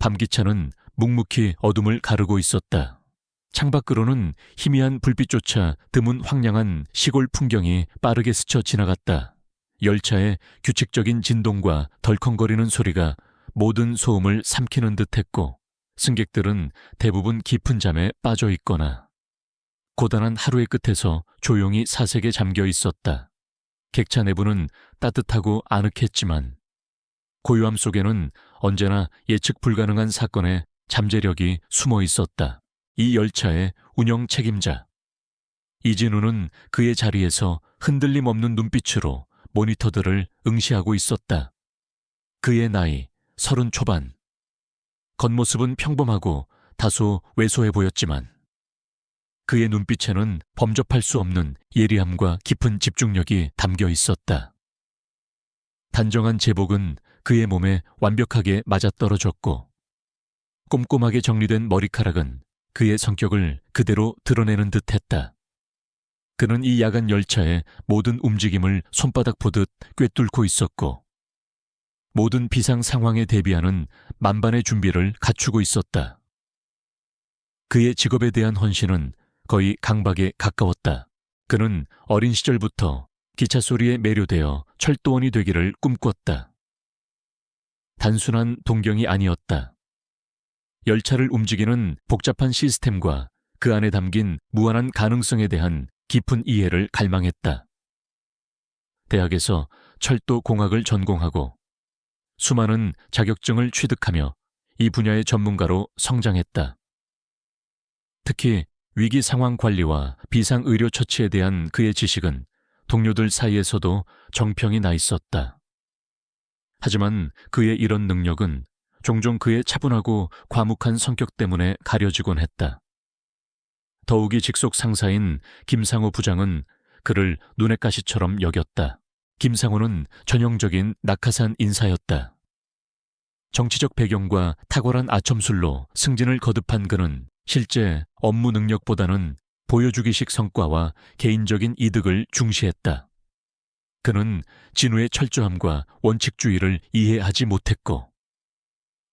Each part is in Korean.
밤기차는 묵묵히 어둠을 가르고 있었다. 창밖으로는 희미한 불빛조차 드문 황량한 시골 풍경이 빠르게 스쳐 지나갔다. 열차의 규칙적인 진동과 덜컹거리는 소리가 모든 소음을 삼키는 듯했고 승객들은 대부분 깊은 잠에 빠져 있거나 고단한 하루의 끝에서 조용히 사색에 잠겨 있었다. 객차 내부는 따뜻하고 아늑했지만 고요함 속에는 언제나 예측 불가능한 사건의 잠재력이 숨어 있었다. 이 열차의 운영 책임자 이진우는 그의 자리에서 흔들림 없는 눈빛으로 모니터들을 응시하고 있었다. 그의 나이 30 초반. 겉모습은 평범하고 다소 왜소해 보였지만 그의 눈빛에는 범접할 수 없는 예리함과 깊은 집중력이 담겨 있었다. 단정한 제복은 그의 몸에 완벽하게 맞아떨어졌고 꼼꼼하게 정리된 머리카락은 그의 성격을 그대로 드러내는 듯했다. 그는 이 야간 열차의 모든 움직임을 손바닥 보듯 꿰뚫고 있었고 모든 비상 상황에 대비하는 만반의 준비를 갖추고 있었다. 그의 직업에 대한 헌신은 거의 강박에 가까웠다. 그는 어린 시절부터 기차 소리에 매료되어 철도원이 되기를 꿈꿨다. 단순한 동경이 아니었다. 열차를 움직이는 복잡한 시스템과 그 안에 담긴 무한한 가능성에 대한 깊은 이해를 갈망했다. 대학에서 철도 공학을 전공하고 수많은 자격증을 취득하며 이 분야의 전문가로 성장했다. 특히 위기 상황 관리와 비상 의료 처치에 대한 그의 지식은 동료들 사이에서도 정평이 나 있었다. 하지만 그의 이런 능력은 종종 그의 차분하고 과묵한 성격 때문에 가려지곤 했다. 더욱이 직속 상사인 김상호 부장은 그를 눈엣 가시처럼 여겼다. 김상호는 전형적인 낙하산 인사였다. 정치적 배경과 탁월한 아첨술로 승진을 거듭한 그는 실제 업무 능력보다는 보여주기식 성과와 개인적인 이득을 중시했다. 그는 진우의 철저함과 원칙주의를 이해하지 못했고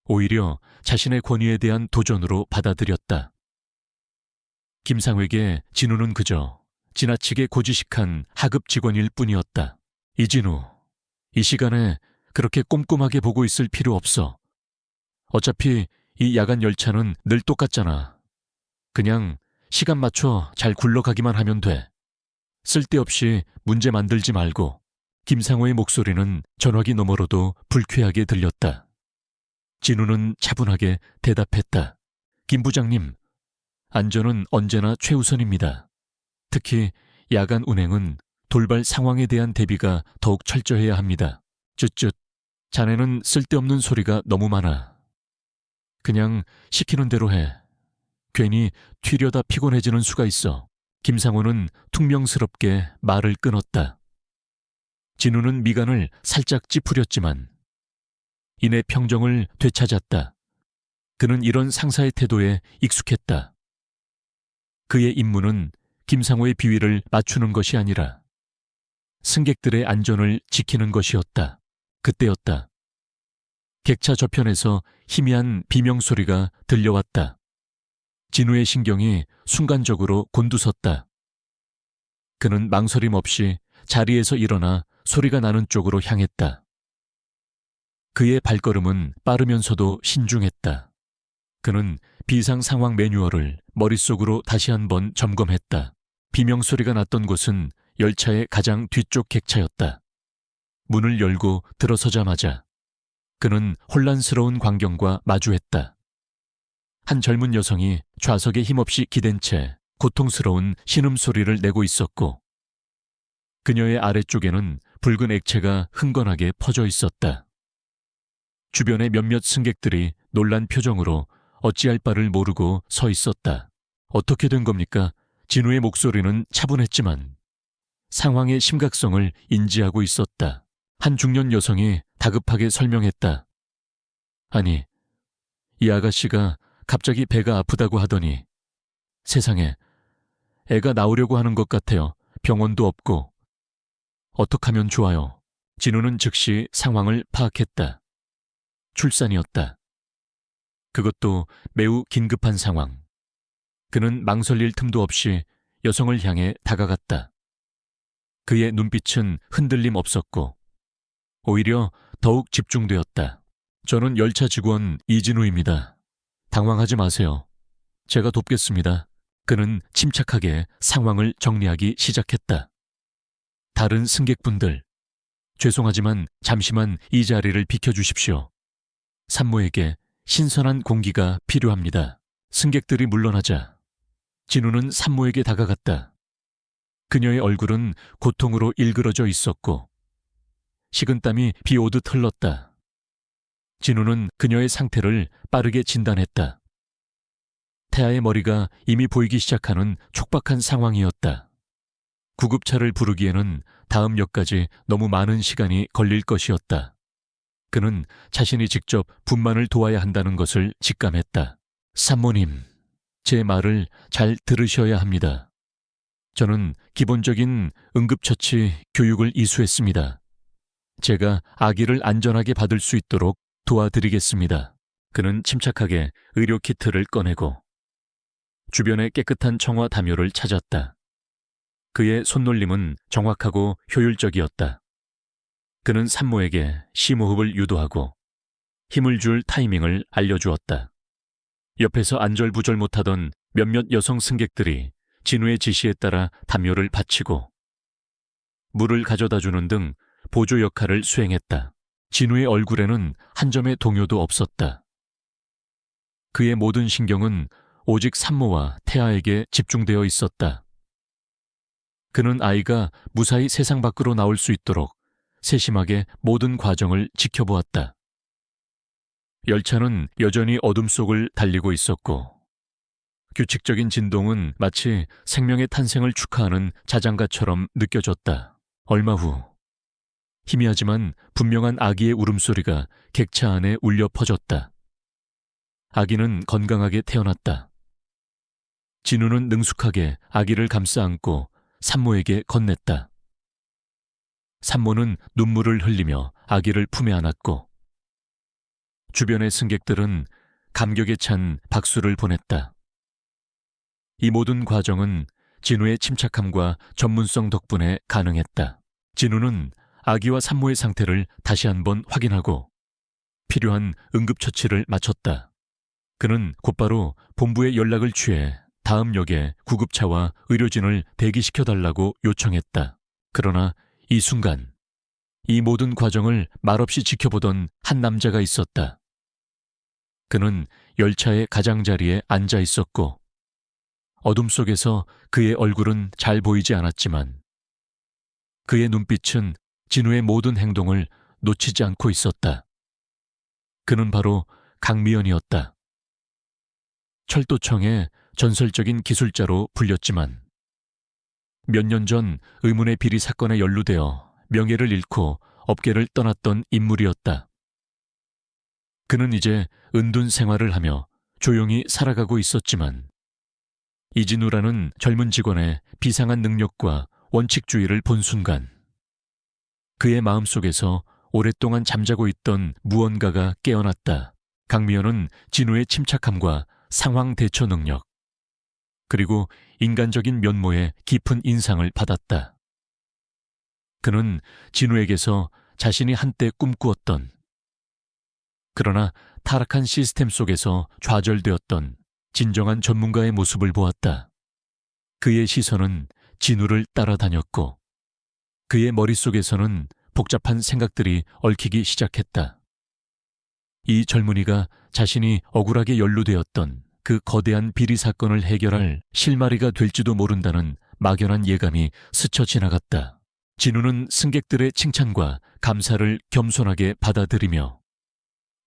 오히려 자신의 권위에 대한 도전으로 받아들였다. 김상회에게 진우는 그저 지나치게 고지식한 하급 직원일 뿐이었다. 이진우, 이 시간에 그렇게 꼼꼼하게 보고 있을 필요 없어. 어차피 이 야간 열차는 늘 똑같잖아. 그냥 시간 맞춰 잘 굴러가기만 하면 돼. 쓸데없이 문제 만들지 말고. 김상호의 목소리는 전화기 너머로도 불쾌하게 들렸다. 진우는 차분하게 대답했다. 김 부장님, 안전은 언제나 최우선입니다. 특히 야간 운행은 돌발 상황에 대한 대비가 더욱 철저해야 합니다. 쯧쯧, 자네는 쓸데없는 소리가 너무 많아. 그냥 시키는 대로 해. 괜히 튀려다 피곤해지는 수가 있어. 김상호는 퉁명스럽게 말을 끊었다. 진우는 미간을 살짝 찌푸렸지만 이내 평정을 되찾았다. 그는 이런 상사의 태도에 익숙했다. 그의 임무는 김상호의 비위를 맞추는 것이 아니라 승객들의 안전을 지키는 것이었다. 그때였다. 객차 저편에서 희미한 비명소리가 들려왔다. 진우의 신경이 순간적으로 곤두섰다. 그는 망설임 없이 자리에서 일어나 소리가 나는 쪽으로 향했다. 그의 발걸음은 빠르면서도 신중했다. 그는 비상 상황 매뉴얼을 머릿속으로 다시 한번 점검했다. 비명소리가 났던 곳은 열차의 가장 뒤쪽 객차였다. 문을 열고 들어서자마자 그는 혼란스러운 광경과 마주했다. 한 젊은 여성이 좌석에 힘없이 기댄 채 고통스러운 신음소리를 내고 있었고 그녀의 아래쪽에는 붉은 액체가 흥건하게 퍼져 있었다. 주변의 몇몇 승객들이 놀란 표정으로 어찌할 바를 모르고 서 있었다. 어떻게 된 겁니까? 진우의 목소리는 차분했지만 상황의 심각성을 인지하고 있었다. 한 중년 여성이 다급하게 설명했다. 아니, 이 아가씨가 갑자기 배가 아프다고 하더니 세상에, 애가 나오려고 하는 것 같아요. 병원도 없고. 어떡하면 좋아요. 진우는 즉시 상황을 파악했다. 출산이었다. 그것도 매우 긴급한 상황. 그는 망설일 틈도 없이 여성을 향해 다가갔다. 그의 눈빛은 흔들림 없었고 오히려 더욱 집중되었다. 저는 열차 직원 이진우입니다. 당황하지 마세요. 제가 돕겠습니다. 그는 침착하게 상황을 정리하기 시작했다. 다른 승객분들, 죄송하지만 잠시만 이 자리를 비켜주십시오. 산모에게 신선한 공기가 필요합니다. 승객들이 물러나자 진우는 산모에게 다가갔다. 그녀의 얼굴은 고통으로 일그러져 있었고 식은땀이 비오듯 흘렀다. 진우는 그녀의 상태를 빠르게 진단했다. 태아의 머리가 이미 보이기 시작하는 촉박한 상황이었다. 구급차를 부르기에는 다음 역까지 너무 많은 시간이 걸릴 것이었다. 그는 자신이 직접 분만을 도와야 한다는 것을 직감했다. 산모님, 제 말을 잘 들으셔야 합니다. 저는 기본적인 응급처치 교육을 이수했습니다. 제가 아기를 안전하게 받을 수 있도록 도와드리겠습니다. 그는 침착하게 의료 키트를 꺼내고 주변의 깨끗한 청와 담요를 찾았다. 그의 손놀림은 정확하고 효율적이었다. 그는 산모에게 심호흡을 유도하고 힘을 줄 타이밍을 알려주었다. 옆에서 안절부절 못하던 몇몇 여성 승객들이 진우의 지시에 따라 담요를 받치고 물을 가져다 주는 등 보조 역할을 수행했다. 진우의 얼굴에는 한 점의 동요도 없었다. 그의 모든 신경은 오직 산모와 태아에게 집중되어 있었다. 그는 아이가 무사히 세상 밖으로 나올 수 있도록 세심하게 모든 과정을 지켜보았다. 열차는 여전히 어둠 속을 달리고 있었고 규칙적인 진동은 마치 생명의 탄생을 축하하는 자장가처럼 느껴졌다. 얼마 후 희미하지만 분명한 아기의 울음소리가 객차 안에 울려 퍼졌다. 아기는 건강하게 태어났다. 진우는 능숙하게 아기를 감싸 안고 산모에게 건넸다. 산모는 눈물을 흘리며 아기를 품에 안았고 주변의 승객들은 감격에 찬 박수를 보냈다. 이 모든 과정은 진우의 침착함과 전문성 덕분에 가능했다. 진우는 아기와 산모의 상태를 다시 한번 확인하고 필요한 응급처치를 마쳤다. 그는 곧바로 본부에 연락을 취해 다음 역에 구급차와 의료진을 대기시켜달라고 요청했다. 그러나 이 순간 이 모든 과정을 말없이 지켜보던 한 남자가 있었다. 그는 열차의 가장자리에 앉아 있었고 어둠 속에서 그의 얼굴은 잘 보이지 않았지만 그의 눈빛은 진우의 모든 행동을 놓치지 않고 있었다. 그는 바로 강미연이었다. 철도청의 전설적인 기술자로 불렸지만 몇 년 전 의문의 비리 사건에 연루되어 명예를 잃고 업계를 떠났던 인물이었다. 그는 이제 은둔 생활을 하며 조용히 살아가고 있었지만 이진우라는 젊은 직원의 비상한 능력과 원칙주의를 본 순간 그의 마음속에서 오랫동안 잠자고 있던 무언가가 깨어났다. 강미연은 진우의 침착함과 상황 대처 능력, 그리고 인간적인 면모에 깊은 인상을 받았다. 그는 진우에게서 자신이 한때 꿈꾸었던 그러나 타락한 시스템 속에서 좌절되었던 진정한 전문가의 모습을 보았다. 그의 시선은 진우를 따라다녔고 그의 머릿속에서는 복잡한 생각들이 얽히기 시작했다. 이 젊은이가 자신이 억울하게 연루되었던 그 거대한 비리 사건을 해결할 실마리가 될지도 모른다는 막연한 예감이 스쳐 지나갔다. 진우는 승객들의 칭찬과 감사를 겸손하게 받아들이며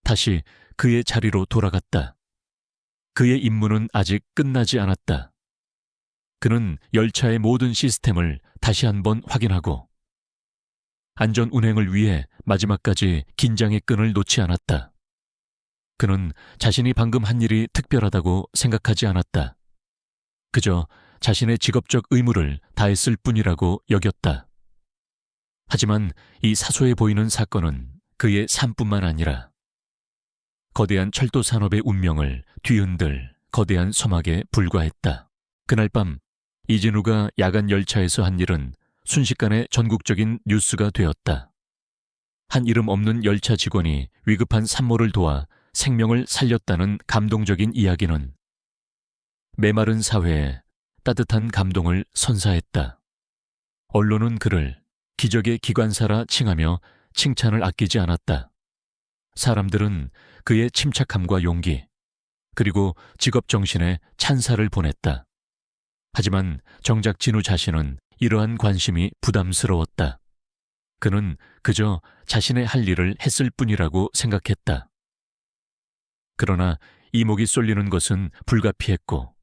다시 그의 자리로 돌아갔다. 그의 임무는 아직 끝나지 않았다. 그는 열차의 모든 시스템을 다시 한번 확인하고 안전 운행을 위해 마지막까지 긴장의 끈을 놓지 않았다. 그는 자신이 방금 한 일이 특별하다고 생각하지 않았다. 그저 자신의 직업적 의무를 다했을 뿐이라고 여겼다. 하지만 이 사소해 보이는 사건은 그의 삶뿐만 아니라 거대한 철도 산업의 운명을 뒤흔들 거대한 서막에 불과했다. 그날 밤 이진우가 야간 열차에서 한 일은 순식간에 전국적인 뉴스가 되었다. 한 이름 없는 열차 직원이 위급한 산모를 도와 생명을 살렸다는 감동적인 이야기는 메마른 사회에 따뜻한 감동을 선사했다. 언론은 그를 기적의 기관사라 칭하며 칭찬을 아끼지 않았다. 사람들은 그의 침착함과 용기, 그리고 직업 정신에 찬사를 보냈다. 하지만 정작 진우 자신은 이러한 관심이 부담스러웠다. 그는 그저 자신의 할 일을 했을 뿐이라고 생각했다. 그러나 이목이 쏠리는 것은 불가피했고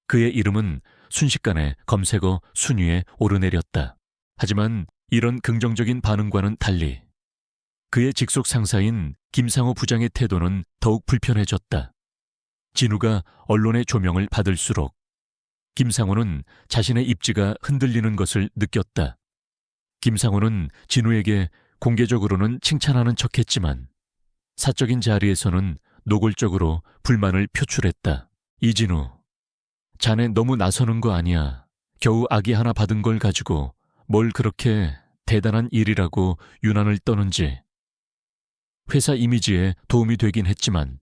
그의 이름은 순식간에 검색어 순위에 오르내렸다. 하지만 이런 긍정적인 반응과는 달리 그의 직속 상사인 김상호 부장의 태도는 더욱 불편해졌다. 진우가 언론의 조명을 받을수록 김상호는 자신의 입지가 흔들리는 것을 느꼈다. 김상호는 진우에게 공개적으로는 칭찬하는 척했지만 사적인 자리에서는 노골적으로 불만을 표출했다. 이진우, 자네 너무 나서는 거 아니야. 겨우 아기 하나 받은 걸 가지고 뭘 그렇게 대단한 일이라고 유난을 떠는지. 회사 이미지에 도움이 되긴 했지만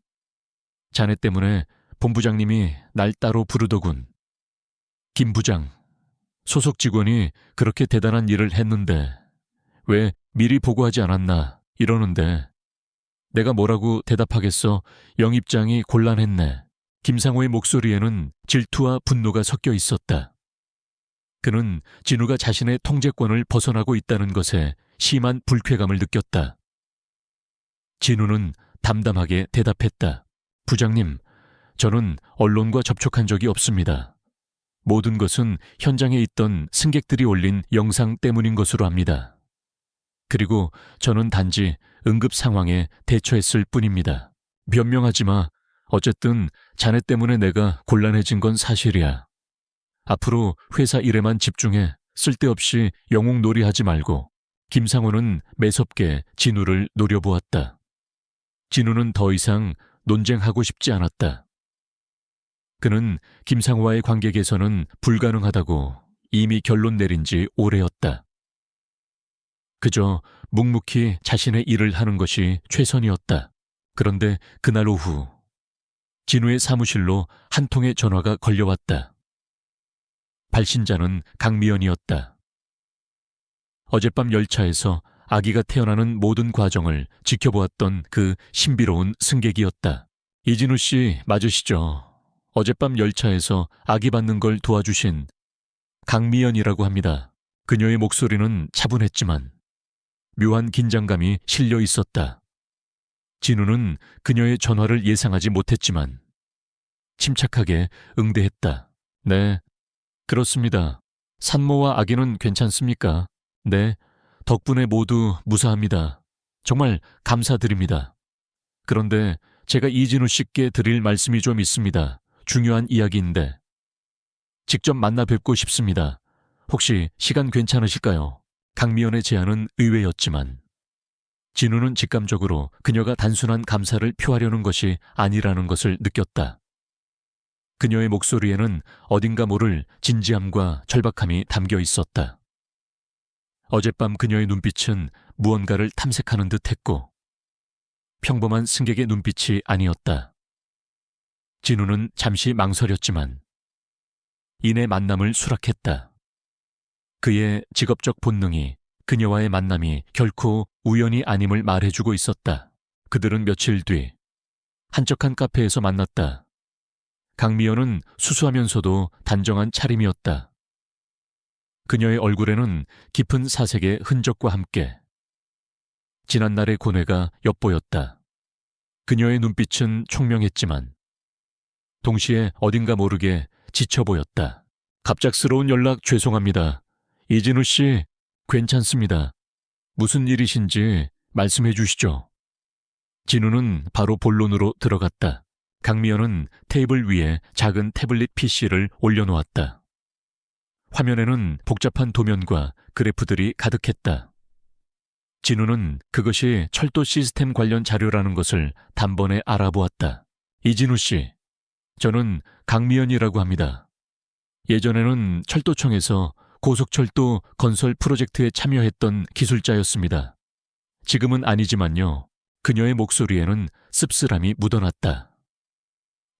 자네 때문에 본부장님이 날 따로 부르더군. 김 부장, 소속 직원이 그렇게 대단한 일을 했는데 왜 미리 보고하지 않았나 이러는데 내가 뭐라고 대답하겠어. 영입장이 곤란했네. 김상호의 목소리에는 질투와 분노가 섞여 있었다. 그는 진우가 자신의 통제권을 벗어나고 있다는 것에 심한 불쾌감을 느꼈다. 진우는 담담하게 대답했다. 부장님, 저는 언론과 접촉한 적이 없습니다. 모든 것은 현장에 있던 승객들이 올린 영상 때문인 것으로 압니다. 그리고 저는 단지 응급 상황에 대처했을 뿐입니다. 변명하지 마. 어쨌든 자네 때문에 내가 곤란해진 건 사실이야. 앞으로 회사 일에만 집중해. 쓸데없이 영웅놀이하지 말고. 김상호는 매섭게 진우를 노려보았다. 진우는 더 이상 논쟁하고 싶지 않았다. 그는 김상호와의 관계 개선은 불가능하다고 이미 결론 내린 지 오래였다. 그저 묵묵히 자신의 일을 하는 것이 최선이었다. 그런데 그날 오후 진우의 사무실로 한 통의 전화가 걸려왔다. 발신자는 강미연이었다. 어젯밤 열차에서 아기가 태어나는 모든 과정을 지켜보았던 그 신비로운 승객이었다. 이진우 씨 맞으시죠? 어젯밤 열차에서 아기 받는 걸 도와주신 강미연이라고 합니다. 그녀의 목소리는 차분했지만 묘한 긴장감이 실려 있었다. 진우는 그녀의 전화를 예상하지 못했지만 침착하게 응대했다. 네, 그렇습니다. 산모와 아기는 괜찮습니까? 네, 덕분에 모두 무사합니다. 정말 감사드립니다. 그런데 제가 이진우 씨께 드릴 말씀이 좀 있습니다. 중요한 이야기인데 직접 만나 뵙고 싶습니다. 혹시 시간 괜찮으실까요? 강미연의 제안은 의외였지만 진우는 직감적으로 그녀가 단순한 감사를 표하려는 것이 아니라는 것을 느꼈다. 그녀의 목소리에는 어딘가 모를 진지함과 절박함이 담겨 있었다. 어젯밤 그녀의 눈빛은 무언가를 탐색하는 듯 했고 평범한 승객의 눈빛이 아니었다. 진우는 잠시 망설였지만 이내 만남을 수락했다. 그의 직업적 본능이 그녀와의 만남이 결코 우연이 아님을 말해주고 있었다. 그들은 며칠 뒤 한적한 카페에서 만났다. 강미연은 수수하면서도 단정한 차림이었다. 그녀의 얼굴에는 깊은 사색의 흔적과 함께 지난날의 고뇌가 엿보였다. 그녀의 눈빛은 총명했지만 동시에 어딘가 모르게 지쳐 보였다. 갑작스러운 연락 죄송합니다. 이진우 씨, 괜찮습니다. 무슨 일이신지 말씀해 주시죠. 진우는 바로 본론으로 들어갔다. 강미연은 테이블 위에 작은 태블릿 PC를 올려놓았다. 화면에는 복잡한 도면과 그래프들이 가득했다. 진우는 그것이 철도 시스템 관련 자료라는 것을 단번에 알아보았다. 이진우 씨, 저는 강미연이라고 합니다. 예전에는 철도청에서 고속철도 건설 프로젝트에 참여했던 기술자였습니다. 지금은 아니지만요. 그녀의 목소리에는 씁쓸함이 묻어났다.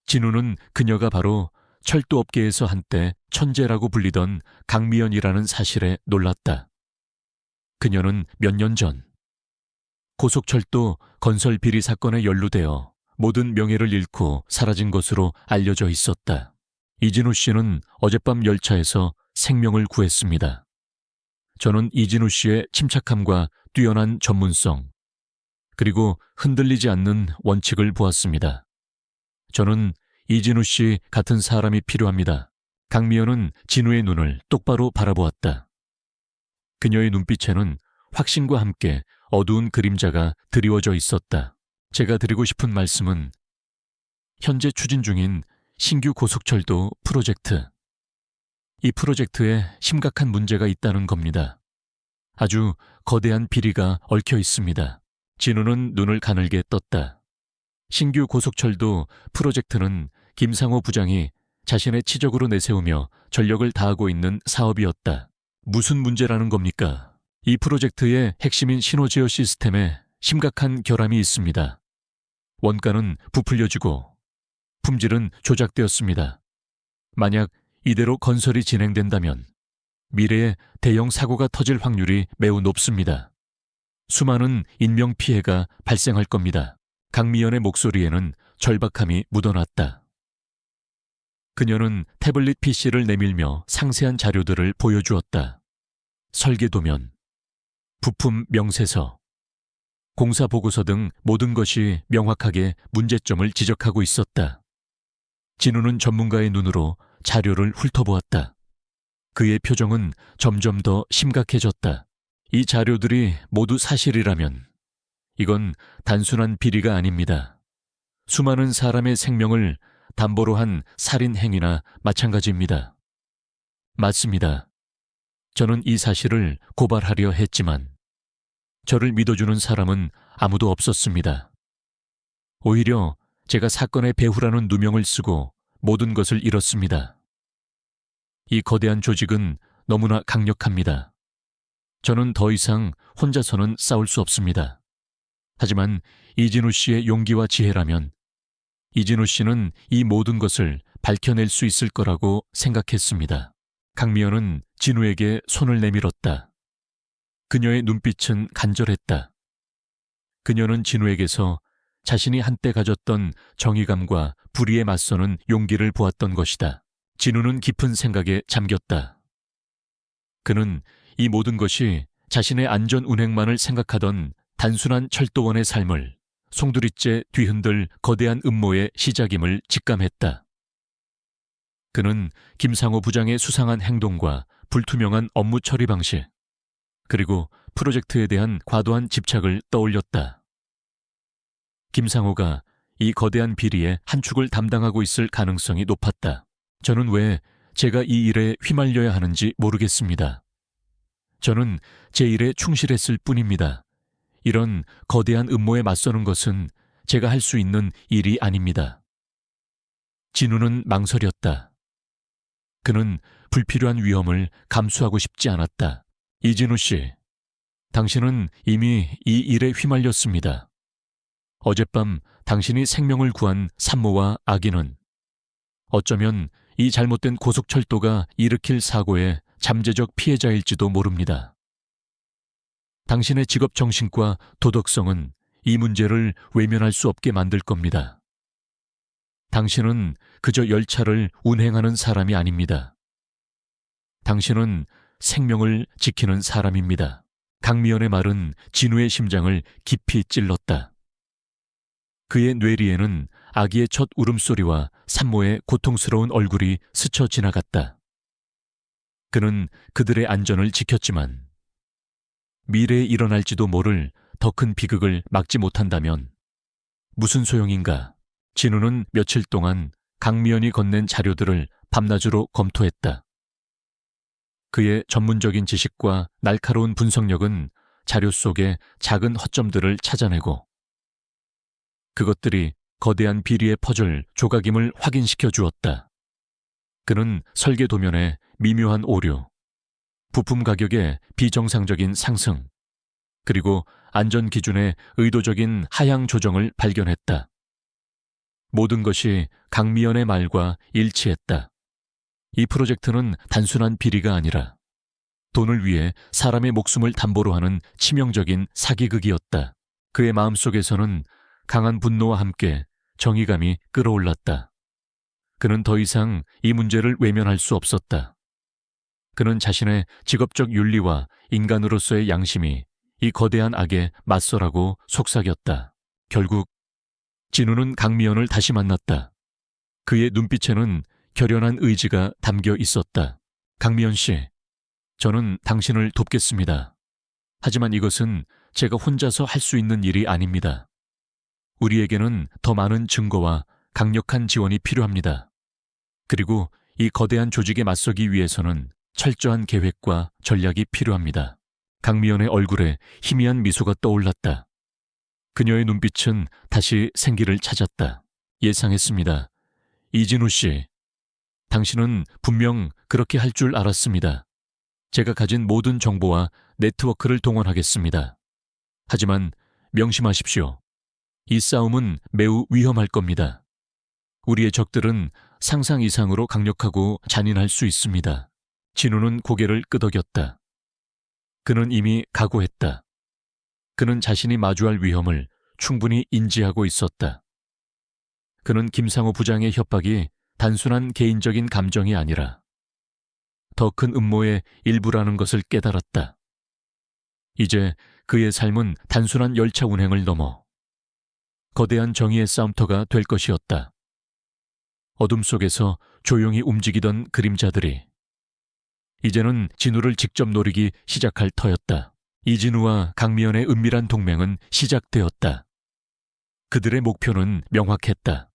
진우는 그녀가 바로 철도업계에서 한때 천재라고 불리던 강미연이라는 사실에 놀랐다. 그녀는 몇 년 전 고속철도 건설 비리 사건에 연루되어 모든 명예를 잃고 사라진 것으로 알려져 있었다. 이진우 씨는 어젯밤 열차에서 생명을 구했습니다. 저는 이진우 씨의 침착함과 뛰어난 전문성, 그리고 흔들리지 않는 원칙을 보았습니다. 저는 이진우 씨 같은 사람이 필요합니다. 강미연은 진우의 눈을 똑바로 바라보았다. 그녀의 눈빛에는 확신과 함께 어두운 그림자가 드리워져 있었다. 제가 드리고 싶은 말씀은 현재 추진 중인 신규 고속철도 프로젝트. 이 프로젝트에 심각한 문제가 있다는 겁니다. 아주 거대한 비리가 얽혀 있습니다. 진우는 눈을 가늘게 떴다. 신규 고속철도 프로젝트는 김상호 부장이 자신의 치적으로 내세우며 전력을 다하고 있는 사업이었다. 무슨 문제라는 겁니까? 이 프로젝트의 핵심인 신호제어 시스템에 심각한 결함이 있습니다. 원가는 부풀려지고 품질은 조작되었습니다. 만약 이대로 건설이 진행된다면 미래에 대형 사고가 터질 확률이 매우 높습니다. 수많은 인명피해가 발생할 겁니다. 강미연의 목소리에는 절박함이 묻어났다. 그녀는 태블릿 PC를 내밀며 상세한 자료들을 보여주었다. 설계도면, 부품 명세서, 공사 보고서 등 모든 것이 명확하게 문제점을 지적하고 있었다. 진우는 전문가의 눈으로 자료를 훑어보았다. 그의 표정은 점점 더 심각해졌다. 이 자료들이 모두 사실이라면 이건 단순한 비리가 아닙니다. 수많은 사람의 생명을 담보로 한 살인 행위나 마찬가지입니다. 맞습니다. 저는 이 사실을 고발하려 했지만 저를 믿어주는 사람은 아무도 없었습니다. 오히려 제가 사건의 배후라는 누명을 쓰고 모든 것을 잃었습니다. 이 거대한 조직은 너무나 강력합니다. 저는 더 이상 혼자서는 싸울 수 없습니다. 하지만 이진우 씨의 용기와 지혜라면 이진우 씨는 이 모든 것을 밝혀낼 수 있을 거라고 생각했습니다. 강미연은 진우에게 손을 내밀었다. 그녀의 눈빛은 간절했다. 그녀는 진우에게서 자신이 한때 가졌던 정의감과 불의에 맞서는 용기를 보았던 것이다. 진우는 깊은 생각에 잠겼다. 그는 이 모든 것이 자신의 안전 운행만을 생각하던 단순한 철도원의 삶을 송두리째 뒤흔들 거대한 음모의 시작임을 직감했다. 그는 김상호 부장의 수상한 행동과 불투명한 업무 처리 방식, 그리고 프로젝트에 대한 과도한 집착을 떠올렸다. 김상호가 이 거대한 비리의 한 축을 담당하고 있을 가능성이 높았다. 저는 왜 제가 이 일에 휘말려야 하는지 모르겠습니다. 저는 제 일에 충실했을 뿐입니다. 이런 거대한 음모에 맞서는 것은 제가 할 수 있는 일이 아닙니다. 진우는 망설였다. 그는 불필요한 위험을 감수하고 싶지 않았다. 이진우 씨, 당신은 이미 이 일에 휘말렸습니다. 어젯밤 당신이 생명을 구한 산모와 아기는 어쩌면 이 잘못된 고속철도가 일으킬 사고의 잠재적 피해자일지도 모릅니다. 당신의 직업 정신과 도덕성은 이 문제를 외면할 수 없게 만들 겁니다. 당신은 그저 열차를 운행하는 사람이 아닙니다. 당신은 생명을 지키는 사람입니다. 강미연의 말은 진우의 심장을 깊이 찔렀다. 그의 뇌리에는 아기의 첫 울음소리와 산모의 고통스러운 얼굴이 스쳐 지나갔다. 그는 그들의 안전을 지켰지만 미래에 일어날지도 모를 더 큰 비극을 막지 못한다면 무슨 소용인가? 진우는 며칠 동안 강미연이 건넨 자료들을 밤낮으로 검토했다. 그의 전문적인 지식과 날카로운 분석력은 자료 속의 작은 허점들을 찾아내고 그것들이 거대한 비리의 퍼즐 조각임을 확인시켜 주었다. 그는 설계 도면에 미묘한 오류, 부품 가격의 비정상적인 상승, 그리고 안전 기준의 의도적인 하향 조정을 발견했다. 모든 것이 강미연의 말과 일치했다. 이 프로젝트는 단순한 비리가 아니라 돈을 위해 사람의 목숨을 담보로 하는 치명적인 사기극이었다. 그의 마음속에서는 강한 분노와 함께 정의감이 끌어올랐다. 그는 더 이상 이 문제를 외면할 수 없었다. 그는 자신의 직업적 윤리와 인간으로서의 양심이 이 거대한 악에 맞서라고 속삭였다. 결국 진우는 강미연을 다시 만났다. 그의 눈빛에는 결연한 의지가 담겨 있었다. 강미연 씨, 저는 당신을 돕겠습니다. 하지만 이것은 제가 혼자서 할 수 있는 일이 아닙니다. 우리에게는 더 많은 증거와 강력한 지원이 필요합니다. 그리고 이 거대한 조직에 맞서기 위해서는 철저한 계획과 전략이 필요합니다. 강미연의 얼굴에 희미한 미소가 떠올랐다. 그녀의 눈빛은 다시 생기를 찾았다. 예상했습니다. 이진우 씨, 당신은 분명 그렇게 할 줄 알았습니다. 제가 가진 모든 정보와 네트워크를 동원하겠습니다. 하지만 명심하십시오. 이 싸움은 매우 위험할 겁니다. 우리의 적들은 상상 이상으로 강력하고 잔인할 수 있습니다. 진우는 고개를 끄덕였다. 그는 이미 각오했다. 그는 자신이 마주할 위험을 충분히 인지하고 있었다. 그는 김상호 부장의 협박이 단순한 개인적인 감정이 아니라 더 큰 음모의 일부라는 것을 깨달았다. 이제 그의 삶은 단순한 열차 운행을 넘어 거대한 정의의 싸움터가 될 것이었다. 어둠 속에서 조용히 움직이던 그림자들이 이제는 진우를 직접 노리기 시작할 터였다. 이진우와 강미연의 은밀한 동맹은 시작되었다. 그들의 목표는 명확했다.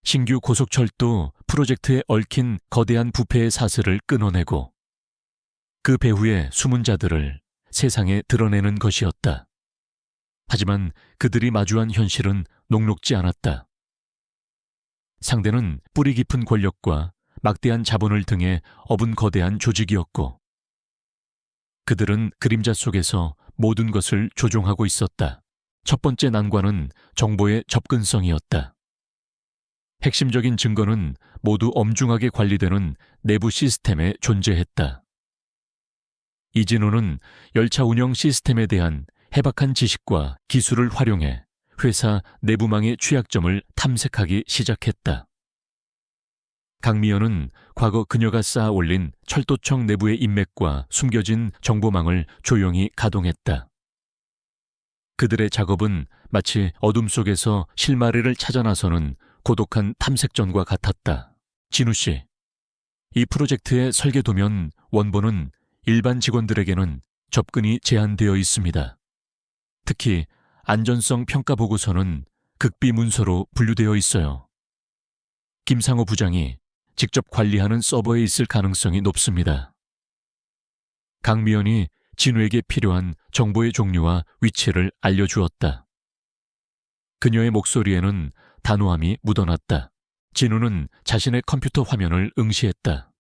신규 고속철도 프로젝트에 얽힌 거대한 부패의 사슬을 끊어내고 그 배후의 숨은 자들을 세상에 드러내는 것이었다. 하지만 그들이 마주한 현실은 녹록지 않았다. 상대는 뿌리 깊은 권력과 막대한 자본을 등에 업은 거대한 조직이었고 그들은 그림자 속에서 모든 것을 조종하고 있었다. 첫 번째 난관은 정보의 접근성이었다. 핵심적인 증거는 모두 엄중하게 관리되는 내부 시스템에 존재했다. 이진우는 열차 운영 시스템에 대한 해박한 지식과 기술을 활용해 회사 내부망의 취약점을 탐색하기 시작했다. 강미연은 과거 그녀가 쌓아 올린 철도청 내부의 인맥과 숨겨진 정보망을 조용히 가동했다. 그들의 작업은 마치 어둠 속에서 실마리를 찾아 나서는 고독한 탐색전과 같았다. 진우 씨, 이 프로젝트의 설계 도면 원본은 일반 직원들에게는 접근이 제한되어 있습니다. 특히 안전성 평가 보고서는 극비 문서로 분류되어 있어요. 김상호 부장이 직접 관리하는 서버에 있을 가능성이 높습니다. 강미연이 진우에게 필요한 정보의 종류와 위치를 알려주었다. 그녀의 목소리에는 단호함이 묻어났다. 진우는 자신의 컴퓨터 화면을 응시했다.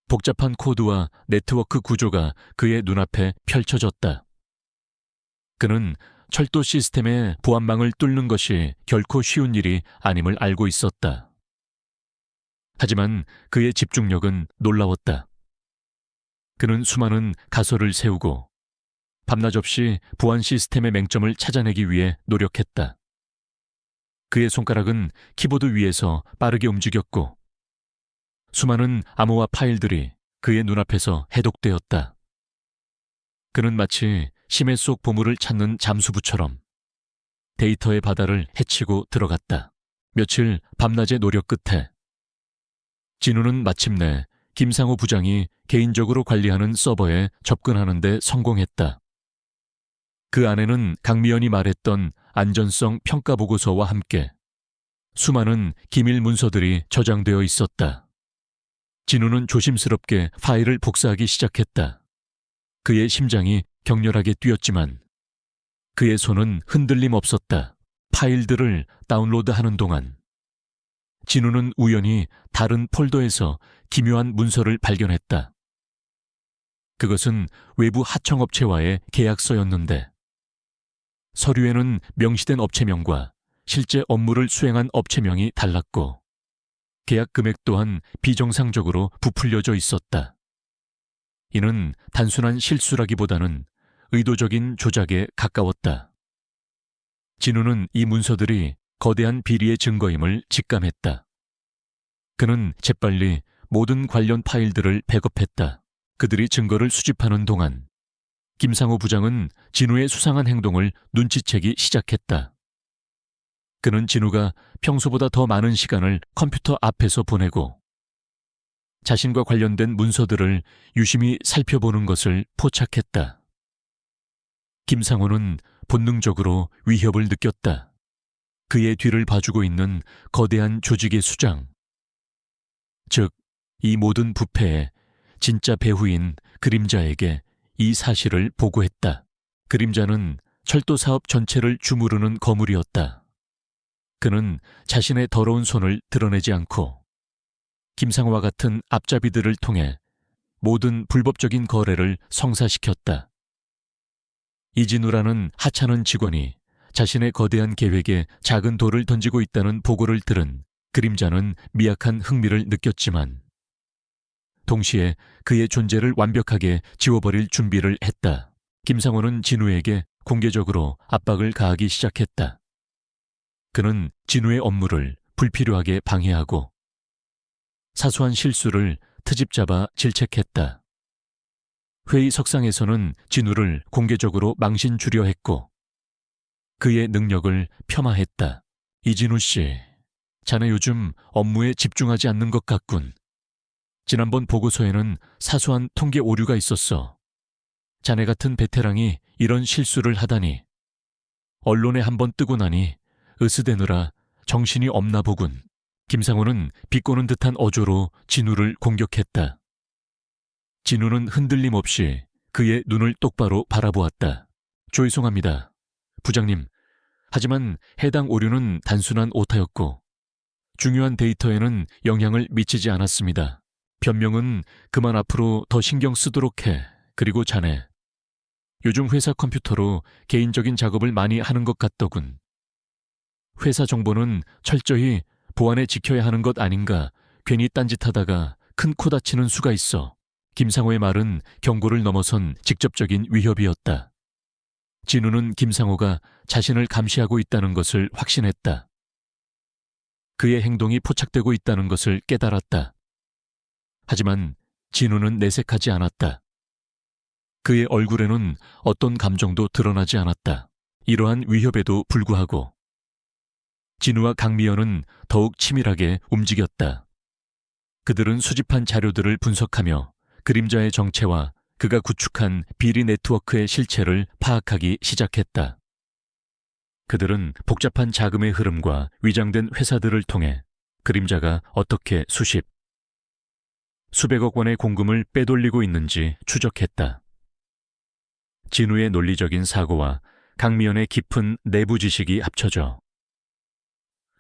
복잡한 코드와 네트워크 구조가 그의 눈앞에 펼쳐졌다. 그는 철도 시스템의 보안망을 뚫는 것이 결코 쉬운 일이 아님을 알고 있었다. 하지만 그의 집중력은 놀라웠다. 그는 수많은 가설을 세우고 밤낮 없이 보안 시스템의 맹점을 찾아내기 위해 노력했다. 그의 손가락은 키보드 위에서 빠르게 움직였고 수많은 암호화 파일들이 그의 눈앞에서 해독되었다. 그는 마치 심해 속 보물을 찾는 잠수부처럼 데이터의 바다를 헤치고 들어갔다. 며칠 밤낮의 노력 끝에 진우는 마침내 김상호 부장이 개인적으로 관리하는 서버에 접근하는 데 성공했다. 그 안에는 강미연이 말했던 안전성 평가 보고서와 함께 수많은 기밀 문서들이 저장되어 있었다. 진우는 조심스럽게 파일을 복사하기 시작했다. 그의 심장이 격렬하게 뛰었지만 그의 손은 흔들림 없었다. 파일들을 다운로드하는 동안 진우는 우연히 다른 폴더에서 기묘한 문서를 발견했다. 그것은 외부 하청업체와의 계약서였는데 서류에는 명시된 업체명과 실제 업무를 수행한 업체명이 달랐고 계약 금액 또한 비정상적으로 부풀려져 있었다. 이는 단순한 실수라기보다는 의도적인 조작에 가까웠다. 진우는 이 문서들이 거대한 비리의 증거임을 직감했다. 그는 재빨리 모든 관련 파일들을 백업했다. 그들이 증거를 수집하는 동안 김상호 부장은 진우의 수상한 행동을 눈치채기 시작했다. 그는 진우가 평소보다 더 많은 시간을 컴퓨터 앞에서 보내고 자신과 관련된 문서들을 유심히 살펴보는 것을 포착했다. 김상호는 본능적으로 위협을 느꼈다. 그의 뒤를 봐주고 있는 거대한 조직의 수장, 즉 이 모든 부패의 진짜 배후인 그림자에게 이 사실을 보고했다. 그림자는 철도 사업 전체를 주무르는 거물이었다. 그는 자신의 더러운 손을 드러내지 않고 김상호와 같은 앞잡이들을 통해 모든 불법적인 거래를 성사시켰다. 이진우라는 하찮은 직원이 자신의 거대한 계획에 작은 돌을 던지고 있다는 보고를 들은 그림자는 미약한 흥미를 느꼈지만 동시에 그의 존재를 완벽하게 지워버릴 준비를 했다. 김상호는 진우에게 공개적으로 압박을 가하기 시작했다. 그는 진우의 업무를 불필요하게 방해하고 사소한 실수를 트집 잡아 질책했다. 회의 석상에서는 진우를 공개적으로 망신 주려 했고 그의 능력을 폄하했다. 이진우 씨, 자네 요즘 업무에 집중하지 않는 것 같군. 지난번 보고서에는 사소한 통계 오류가 있었어. 자네 같은 베테랑이 이런 실수를 하다니. 언론에 한번 뜨고 나니 으스대느라 정신이 없나 보군. 김상호는 비꼬는 듯한 어조로 진우를 공격했다. 진우는 흔들림 없이 그의 눈을 똑바로 바라보았다. 죄송합니다, 부장님. 하지만 해당 오류는 단순한 오타였고 중요한 데이터에는 영향을 미치지 않았습니다. 변명은 그만 앞으로 더 신경 쓰도록 해. 그리고 자네, 요즘 회사 컴퓨터로 개인적인 작업을 많이 하는 것 같더군. 회사 정보는 철저히 보안에 지켜야 하는 것 아닌가. 괜히 딴짓하다가 큰 코 다치는 수가 있어. 김상호의 말은 경고를 넘어선 직접적인 위협이었다. 진우는 김상호가 자신을 감시하고 있다는 것을 확신했다. 그의 행동이 포착되고 있다는 것을 깨달았다. 하지만 진우는 내색하지 않았다. 그의 얼굴에는 어떤 감정도 드러나지 않았다. 이러한 위협에도 불구하고 진우와 강미연은 더욱 치밀하게 움직였다. 그들은 수집한 자료들을 분석하며 그림자의 정체와 그가 구축한 비리 네트워크의 실체를 파악하기 시작했다. 그들은 복잡한 자금의 흐름과 위장된 회사들을 통해 그림자가 어떻게 수백억 원의 공금을 빼돌리고 있는지 추적했다. 진우의 논리적인 사고와 강미연의 깊은 내부 지식이 합쳐져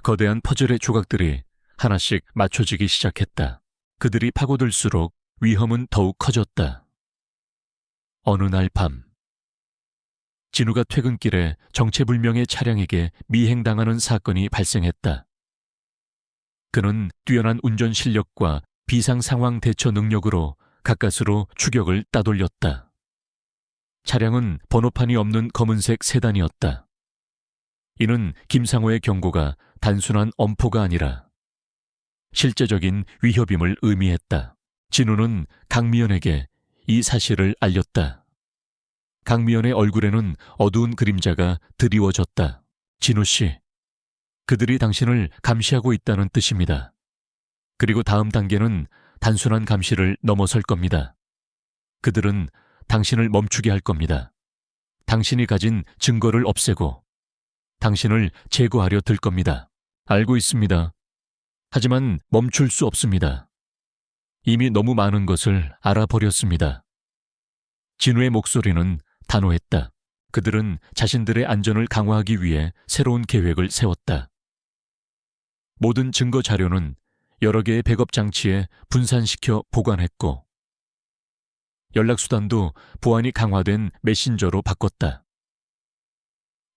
거대한 퍼즐의 조각들이 하나씩 맞춰지기 시작했다. 그들이 파고들수록 위험은 더욱 커졌다. 어느 날 밤, 진우가 퇴근길에 정체불명의 차량에게 미행당하는 사건이 발생했다. 그는 뛰어난 운전 실력과 비상상황 대처 능력으로 가까스로 추격을 따돌렸다. 차량은 번호판이 없는 검은색 세단이었다. 이는 김상호의 경고가 단순한 엄포가 아니라 실제적인 위협임을 의미했다. 진우는 강미연에게 이 사실을 알렸다. 강미연의 얼굴에는 어두운 그림자가 드리워졌다. 진우 씨, 그들이 당신을 감시하고 있다는 뜻입니다. 그리고 다음 단계는 단순한 감시를 넘어설 겁니다. 그들은 당신을 멈추게 할 겁니다. 당신이 가진 증거를 없애고 당신을 제거하려 들 겁니다. 알고 있습니다. 하지만 멈출 수 없습니다. 이미 너무 많은 것을 알아버렸습니다. 진우의 목소리는 단호했다. 그들은 자신들의 안전을 강화하기 위해 새로운 계획을 세웠다. 모든 증거 자료는 여러 개의 백업 장치에 분산시켜 보관했고, 연락수단도 보안이 강화된 메신저로 바꿨다.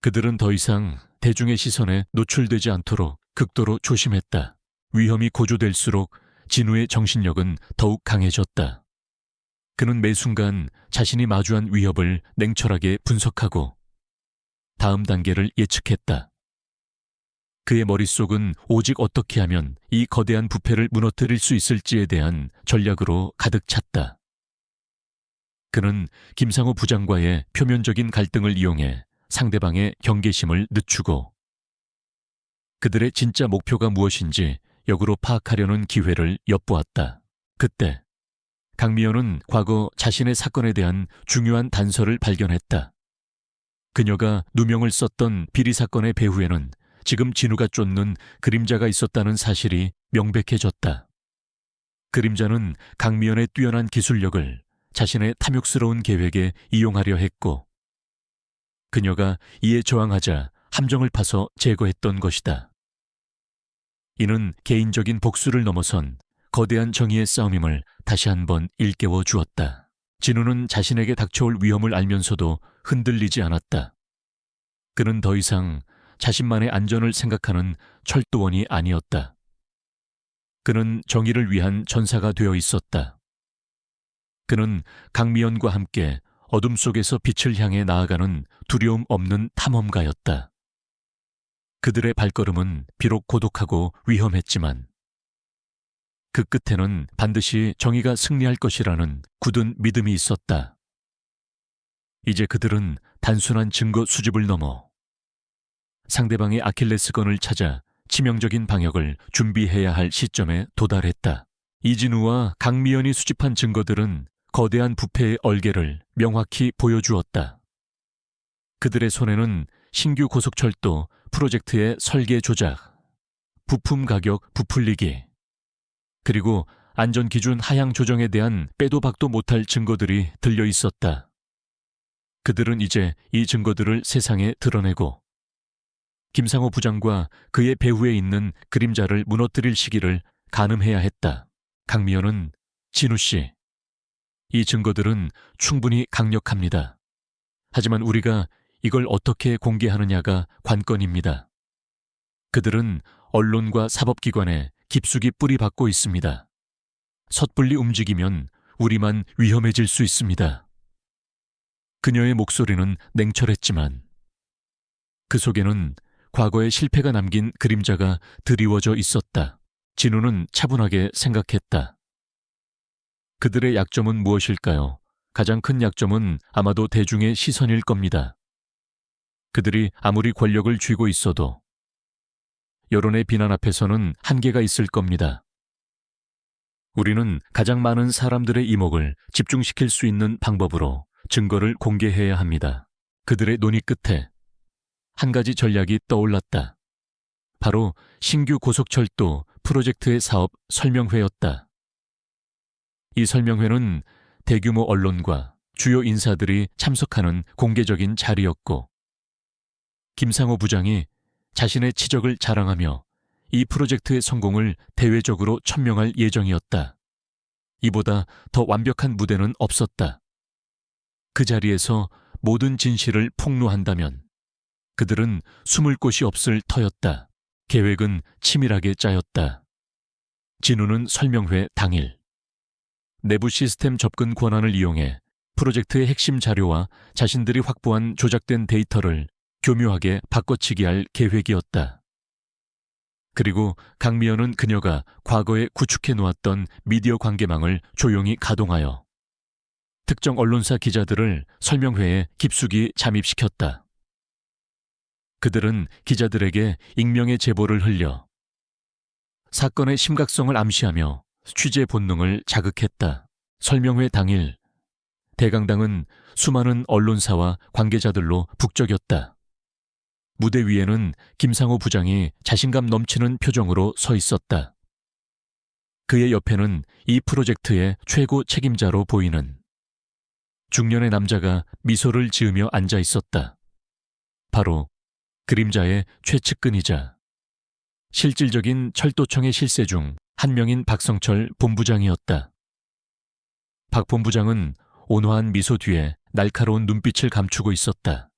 그들은 더 이상 대중의 시선에 노출되지 않도록 극도로 조심했다. 위험이 고조될수록 진우의 정신력은 더욱 강해졌다. 그는 매 순간 자신이 마주한 위협을 냉철하게 분석하고 다음 단계를 예측했다. 그의 머릿속은 오직 어떻게 하면 이 거대한 부패를 무너뜨릴 수 있을지에 대한 전략으로 가득 찼다. 그는 김상호 부장과의 표면적인 갈등을 이용해 상대방의 경계심을 늦추고 그들의 진짜 목표가 무엇인지 역으로 파악하려는 기회를 엿보았다. 그때 강미연은 과거 자신의 사건에 대한 중요한 단서를 발견했다. 그녀가 누명을 썼던 비리 사건의 배후에는 지금 진우가 쫓는 그림자가 있었다는 사실이 명백해졌다. 그림자는 강미연의 뛰어난 기술력을 자신의 탐욕스러운 계획에 이용하려 했고, 그녀가 이에 저항하자 함정을 파서 제거했던 것이다. 이는 개인적인 복수를 넘어선 거대한 정의의 싸움임을 다시 한번 일깨워 주었다. 진우는 자신에게 닥쳐올 위험을 알면서도 흔들리지 않았다. 그는 더 이상 자신만의 안전을 생각하는 철도원이 아니었다. 그는 정의를 위한 전사가 되어 있었다. 그는 강미연과 함께 어둠 속에서 빛을 향해 나아가는 두려움 없는 탐험가였다. 그들의 발걸음은 비록 고독하고 위험했지만 그 끝에는 반드시 정의가 승리할 것이라는 굳은 믿음이 있었다. 이제 그들은 단순한 증거 수집을 넘어 상대방의 아킬레스건을 찾아 치명적인 방역을 준비해야 할 시점에 도달했다. 이진우와 강미연이 수집한 증거들은 거대한 부패의 얼개를 명확히 보여주었다. 그들의 손에는 신규 고속철도 프로젝트의 설계 조작, 부품 가격 부풀리기, 그리고 안전기준 하향 조정에 대한 빼도 박도 못할 증거들이 들려 있었다. 그들은 이제 이 증거들을 세상에 드러내고 김상호 부장과 그의 배후에 있는 그림자를 무너뜨릴 시기를 가늠해야 했다. 강미연은 진우 씨, 이 증거들은 충분히 강력합니다. 하지만 우리가 이걸 어떻게 공개하느냐가 관건입니다. 그들은 언론과 사법기관에 깊숙이 뿌리박고 있습니다. 섣불리 움직이면 우리만 위험해질 수 있습니다. 그녀의 목소리는 냉철했지만 그 속에는 과거의 실패가 남긴 그림자가 드리워져 있었다. 진우는 차분하게 생각했다. 그들의 약점은 무엇일까요? 가장 큰 약점은 아마도 대중의 시선일 겁니다. 그들이 아무리 권력을 쥐고 있어도 여론의 비난 앞에서는 한계가 있을 겁니다. 우리는 가장 많은 사람들의 이목을 집중시킬 수 있는 방법으로 증거를 공개해야 합니다. 그들의 논의 끝에 한 가지 전략이 떠올랐다. 바로 신규 고속철도 프로젝트의 사업 설명회였다. 이 설명회는 대규모 언론과 주요 인사들이 참석하는 공개적인 자리였고, 김상호 부장이 자신의 치적을 자랑하며 이 프로젝트의 성공을 대외적으로 천명할 예정이었다. 이보다 더 완벽한 무대는 없었다. 그 자리에서 모든 진실을 폭로한다면 그들은 숨을 곳이 없을 터였다. 계획은 치밀하게 짜였다. 진우는 설명회 당일 내부 시스템 접근 권한을 이용해 프로젝트의 핵심 자료와 자신들이 확보한 조작된 데이터를 교묘하게 바꿔치기할 계획이었다. 그리고 강미연은 그녀가 과거에 구축해 놓았던 미디어 관계망을 조용히 가동하여 특정 언론사 기자들을 설명회에 깊숙이 잠입시켰다. 그들은 기자들에게 익명의 제보를 흘려 사건의 심각성을 암시하며 취재 본능을 자극했다. 설명회 당일 대강당은 수많은 언론사와 관계자들로 북적였다. 무대 위에는 김상호 부장이 자신감 넘치는 표정으로 서 있었다. 그의 옆에는 이 프로젝트의 최고 책임자로 보이는 중년의 남자가 미소를 지으며 앉아 있었다. 바로 그림자의 최측근이자 실질적인 철도청의 실세 중 한 명인 박성철 본부장이었다. 박 본부장은 온화한 미소 뒤에 날카로운 눈빛을 감추고 있었다.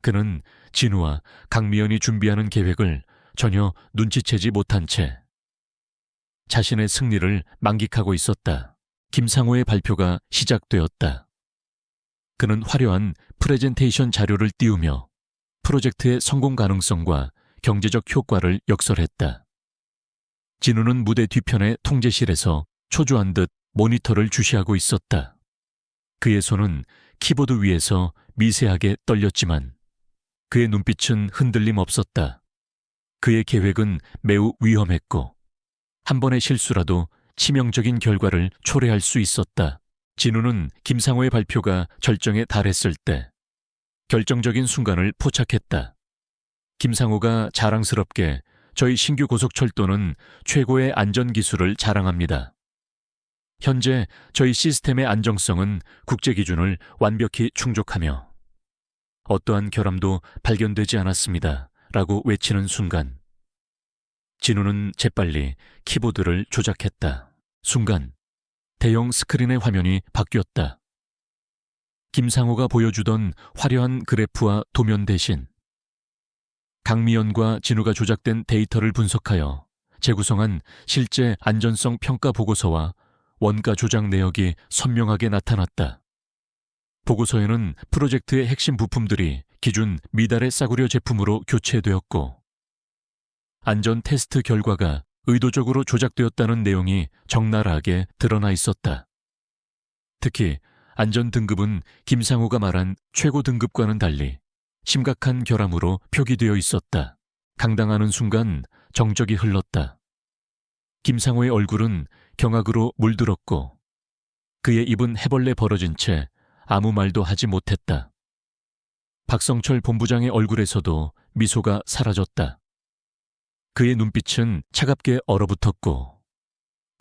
그는 진우와 강미연이 준비하는 계획을 전혀 눈치채지 못한 채 자신의 승리를 만끽하고 있었다. 김상호의 발표가 시작되었다. 그는 화려한 프레젠테이션 자료를 띄우며 프로젝트의 성공 가능성과 경제적 효과를 역설했다. 진우는 무대 뒤편의 통제실에서 초조한 듯 모니터를 주시하고 있었다. 그의 손은 키보드 위에서 미세하게 떨렸지만 그의 눈빛은 흔들림 없었다. 그의 계획은 매우 위험했고 한 번의 실수라도 치명적인 결과를 초래할 수 있었다. 진우는 김상호의 발표가 절정에 달했을 때 결정적인 순간을 포착했다. 김상호가 자랑스럽게 저희 신규 고속철도는 최고의 안전기술을 자랑합니다. 현재 저희 시스템의 안정성은 국제 기준을 완벽히 충족하며 어떠한 결함도 발견되지 않았습니다. 라고 외치는 순간 진우는 재빨리 키보드를 조작했다. 순간 대형 스크린의 화면이 바뀌었다. 김상호가 보여주던 화려한 그래프와 도면 대신 강미연과 진우가 조작된 데이터를 분석하여 재구성한 실제 안전성 평가 보고서와 원가 조작 내역이 선명하게 나타났다. 보고서에는 프로젝트의 핵심 부품들이 기준 미달의 싸구려 제품으로 교체되었고 안전 테스트 결과가 의도적으로 조작되었다는 내용이 적나라하게 드러나 있었다. 특히 안전 등급은 김상호가 말한 최고 등급과는 달리 심각한 결함으로 표기되어 있었다. 강당하는 순간 정적이 흘렀다. 김상호의 얼굴은 경악으로 물들었고 그의 입은 해벌레 벌어진 채 아무 말도 하지 못했다. 박성철 본부장의 얼굴에서도 미소가 사라졌다. 그의 눈빛은 차갑게 얼어붙었고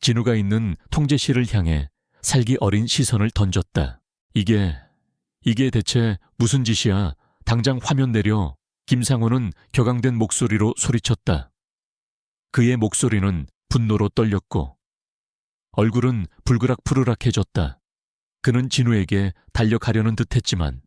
진우가 있는 통제실을 향해 살기 어린 시선을 던졌다. 이게 대체 무슨 짓이야? 당장 화면 내려. 김상호는 격앙된 목소리로 소리쳤다. 그의 목소리는 분노로 떨렸고 얼굴은 불그락푸르락해졌다. 그는 진우에게 달려가려는 듯했지만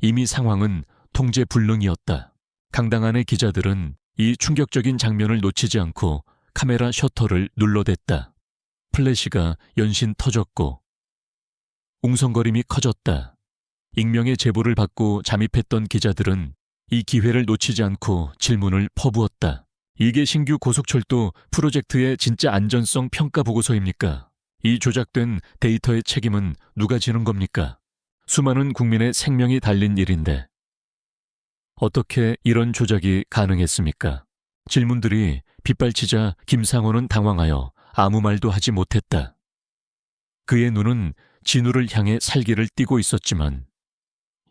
이미 상황은 통제 불능이었다. 강당 안의 기자들은 이 충격적인 장면을 놓치지 않고 카메라 셔터를 눌러댔다. 플래시가 연신 터졌고 웅성거림이 커졌다. 익명의 제보를 받고 잠입했던 기자들은 이 기회를 놓치지 않고 질문을 퍼부었다. 이게 신규 고속철도 프로젝트의 진짜 안전성 평가 보고서입니까? 이 조작된 데이터의 책임은 누가 지는 겁니까? 수많은 국민의 생명이 달린 일인데 어떻게 이런 조작이 가능했습니까? 질문들이 빗발치자 김상호는 당황하여 아무 말도 하지 못했다. 그의 눈은 진우를 향해 살기를 띠고 있었지만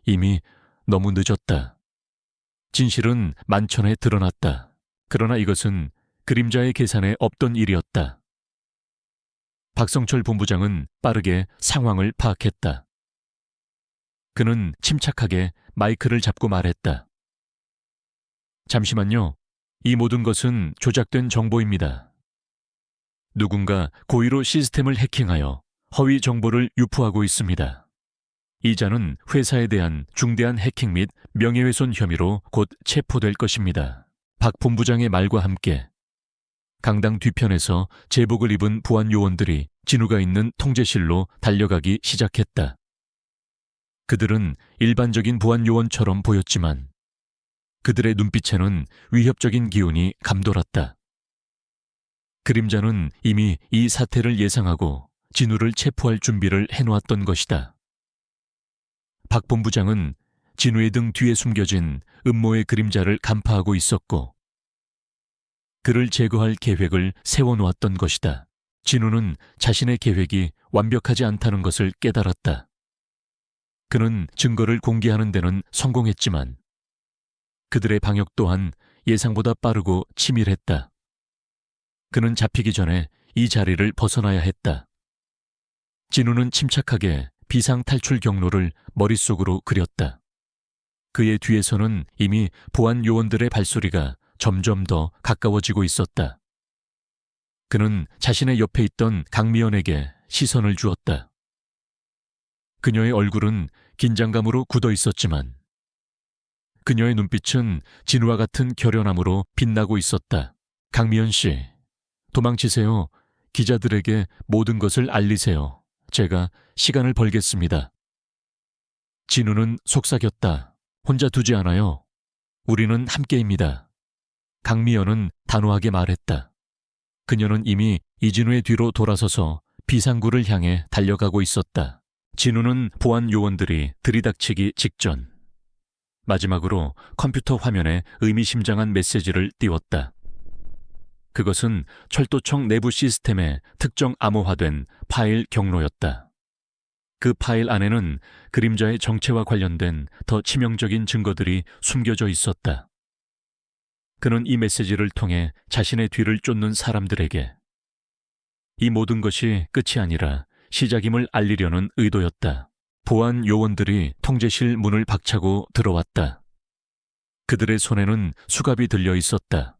이미 너무 늦었다. 진실은 만천에 드러났다. 그러나 이것은 그림자의 계산에 없던 일이었다. 박성철 본부장은 빠르게 상황을 파악했다. 그는 침착하게 마이크를 잡고 말했다. 잠시만요. 이 모든 것은 조작된 정보입니다. 누군가 고의로 시스템을 해킹하여 허위 정보를 유포하고 있습니다. 이자는 회사에 대한 중대한 해킹 및 명예훼손 혐의로 곧 체포될 것입니다. 박 본부장의 말과 함께 강당 뒤편에서 제복을 입은 보안 요원들이 진우가 있는 통제실로 달려가기 시작했다. 그들은 일반적인 보안 요원처럼 보였지만 그들의 눈빛에는 위협적인 기운이 감돌았다. 그림자는 이미 이 사태를 예상하고 진우를 체포할 준비를 해놓았던 것이다. 박 본부장은 진우의 등 뒤에 숨겨진 음모의 그림자를 간파하고 있었고 그를 제거할 계획을 세워놓았던 것이다. 진우는 자신의 계획이 완벽하지 않다는 것을 깨달았다. 그는 증거를 공개하는 데는 성공했지만 그들의 방역 또한 예상보다 빠르고 치밀했다. 그는 잡히기 전에 이 자리를 벗어나야 했다. 진우는 침착하게 비상 탈출 경로를 머릿속으로 그렸다. 그의 뒤에서는 이미 보안 요원들의 발소리가 점점 더 가까워지고 있었다. 그는 자신의 옆에 있던 강미연에게 시선을 주었다. 그녀의 얼굴은 긴장감으로 굳어 있었지만 그녀의 눈빛은 진우와 같은 결연함으로 빛나고 있었다. 강미연 씨, 도망치세요. 기자들에게 모든 것을 알리세요. 제가 시간을 벌겠습니다. 진우는 속삭였다. 혼자 두지 않아요. 우리는 함께입니다. 강미연은 단호하게 말했다. 그녀는 이미 이진우의 뒤로 돌아서서 비상구를 향해 달려가고 있었다. 진우는 보안 요원들이 들이닥치기 직전 마지막으로 컴퓨터 화면에 의미심장한 메시지를 띄웠다. 그것은 철도청 내부 시스템에 특정 암호화된 파일 경로였다. 그 파일 안에는 그림자의 정체와 관련된 더 치명적인 증거들이 숨겨져 있었다. 그는 이 메시지를 통해 자신의 뒤를 쫓는 사람들에게 이 모든 것이 끝이 아니라 시작임을 알리려는 의도였다. 보안 요원들이 통제실 문을 박차고 들어왔다. 그들의 손에는 수갑이 들려 있었다.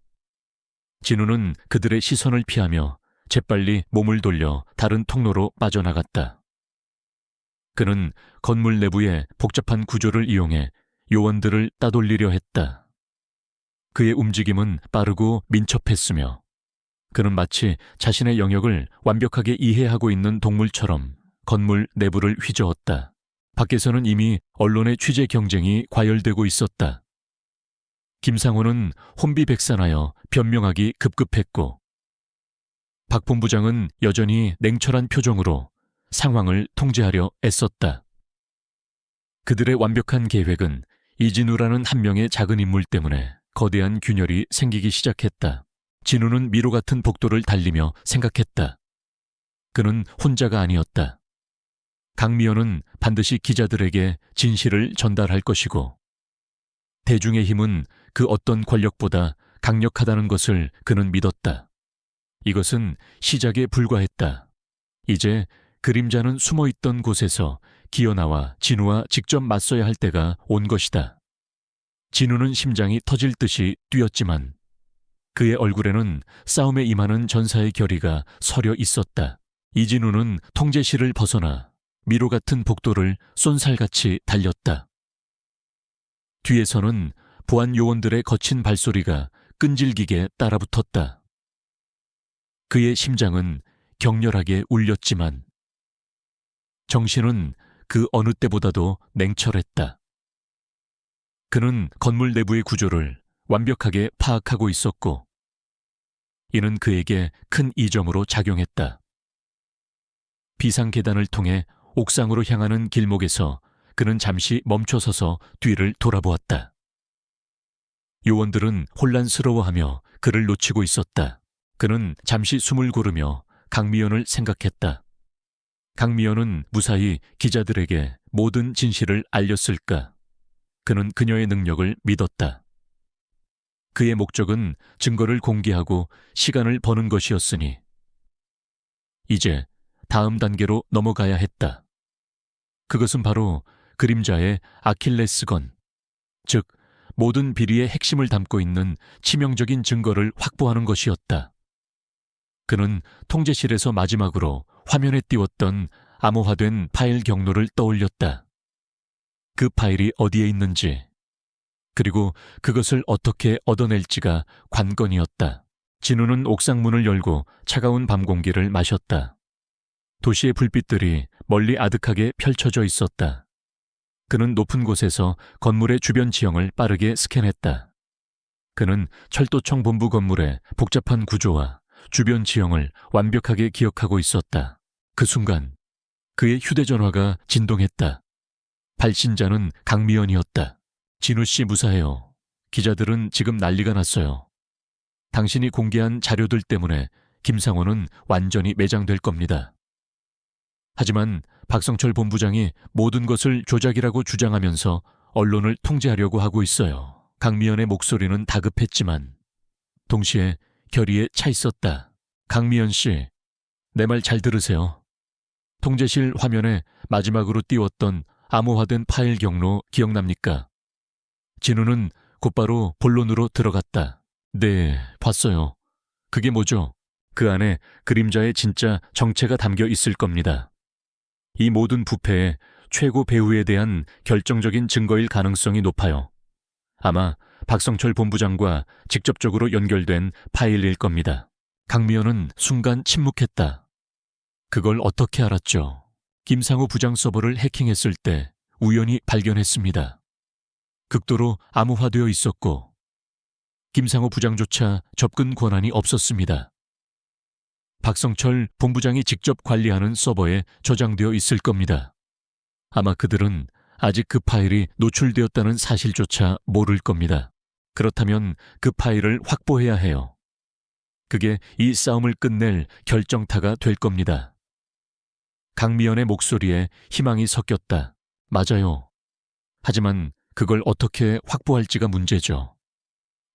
진우는 그들의 시선을 피하며 재빨리 몸을 돌려 다른 통로로 빠져나갔다. 그는 건물 내부의 복잡한 구조를 이용해 요원들을 따돌리려 했다. 그의 움직임은 빠르고 민첩했으며 그는 마치 자신의 영역을 완벽하게 이해하고 있는 동물처럼 건물 내부를 휘저었다. 밖에서는 이미 언론의 취재 경쟁이 과열되고 있었다. 김상호는 혼비백산하여 변명하기 급급했고 박 본부장은 여전히 냉철한 표정으로 상황을 통제하려 애썼다. 그들의 완벽한 계획은 이진우라는 한 명의 작은 인물 때문에 거대한 균열이 생기기 시작했다. 진우는 미로 같은 복도를 달리며 생각했다. 그는 혼자가 아니었다. 강미연은 반드시 기자들에게 진실을 전달할 것이고 대중의 힘은 그 어떤 권력보다 강력하다는 것을 그는 믿었다. 이것은 시작에 불과했다. 이제 그림자는 숨어있던 곳에서 기어나와 진우와 직접 맞서야 할 때가 온 것이다. 진우는 심장이 터질 듯이 뛰었지만 그의 얼굴에는 싸움에 임하는 전사의 결의가 서려 있었다. 이진우는 통제실을 벗어나 미로 같은 복도를 쏜살같이 달렸다. 뒤에서는 보안 요원들의 거친 발소리가 끈질기게 따라붙었다. 그의 심장은 격렬하게 울렸지만 정신은 그 어느 때보다도 냉철했다. 그는 건물 내부의 구조를 완벽하게 파악하고 있었고 이는 그에게 큰 이점으로 작용했다. 비상 계단을 통해 옥상으로 향하는 길목에서 그는 잠시 멈춰서서 뒤를 돌아보았다. 요원들은 혼란스러워하며 그를 놓치고 있었다. 그는 잠시 숨을 고르며 강미연을 생각했다. 강미연은 무사히 기자들에게 모든 진실을 알렸을까? 그는 그녀의 능력을 믿었다. 그의 목적은 증거를 공개하고 시간을 버는 것이었으니 이제 다음 단계로 넘어가야 했다. 그것은 바로 그림자의 아킬레스건, 즉 모든 비리의 핵심을 담고 있는 치명적인 증거를 확보하는 것이었다. 그는 통제실에서 마지막으로 화면에 띄웠던 암호화된 파일 경로를 떠올렸다. 그 파일이 어디에 있는지, 그리고 그것을 어떻게 얻어낼지가 관건이었다. 진우는 옥상 문을 열고 차가운 밤 공기를 마셨다. 도시의 불빛들이 멀리 아득하게 펼쳐져 있었다. 그는 높은 곳에서 건물의 주변 지형을 빠르게 스캔했다. 그는 철도청 본부 건물의 복잡한 구조와 주변 지형을 완벽하게 기억하고 있었다. 그 순간 그의 휴대전화가 진동했다. 발신자는 강미연이었다. 진우 씨 무사해요. 기자들은 지금 난리가 났어요. 당신이 공개한 자료들 때문에 김상호는 완전히 매장될 겁니다. 하지만 박성철 본부장이 모든 것을 조작이라고 주장하면서 언론을 통제하려고 하고 있어요. 강미연의 목소리는 다급했지만 동시에 결의에 차 있었다. 강미연 씨, 내 말 잘 들으세요. 통제실 화면에 마지막으로 띄웠던 암호화된 파일 경로 기억납니까? 진우는 곧바로 본론으로 들어갔다. 네, 봤어요. 그게 뭐죠? 그 안에 그림자의 진짜 정체가 담겨 있을 겁니다. 이 모든 부패의 최고 배후에 대한 결정적인 증거일 가능성이 높아요. 아마 박성철 본부장과 직접적으로 연결된 파일일 겁니다. 강미연은 순간 침묵했다. 그걸 어떻게 알았죠? 김상우 부장 서버를 해킹했을 때 우연히 발견했습니다. 극도로 암호화되어 있었고 김상우 부장조차 접근 권한이 없었습니다. 박성철 본부장이 직접 관리하는 서버에 저장되어 있을 겁니다. 아마 그들은 아직 그 파일이 노출되었다는 사실조차 모를 겁니다. 그렇다면 그 파일을 확보해야 해요. 그게 이 싸움을 끝낼 결정타가 될 겁니다. 강미연의 목소리에 희망이 섞였다. 맞아요. 하지만 그걸 어떻게 확보할지가 문제죠.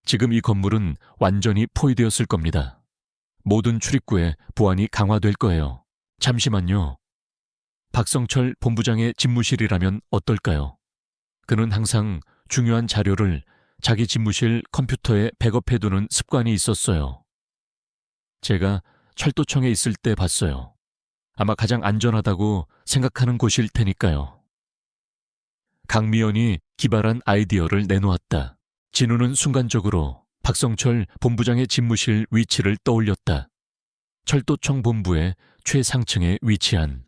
지금 이 건물은 완전히 포위되었을 겁니다. 모든 출입구에 보안이 강화될 거예요. 잠시만요. 박성철 본부장의 집무실이라면 어떨까요? 그는 항상 중요한 자료를 자기 집무실 컴퓨터에 백업해두는 습관이 있었어요. 제가 철도청에 있을 때 봤어요. 아마 가장 안전하다고 생각하는 곳일 테니까요. 강미연이 기발한 아이디어를 내놓았다. 진우는 순간적으로 박성철 본부장의 집무실 위치를 떠올렸다. 철도청 본부의 최상층에 위치한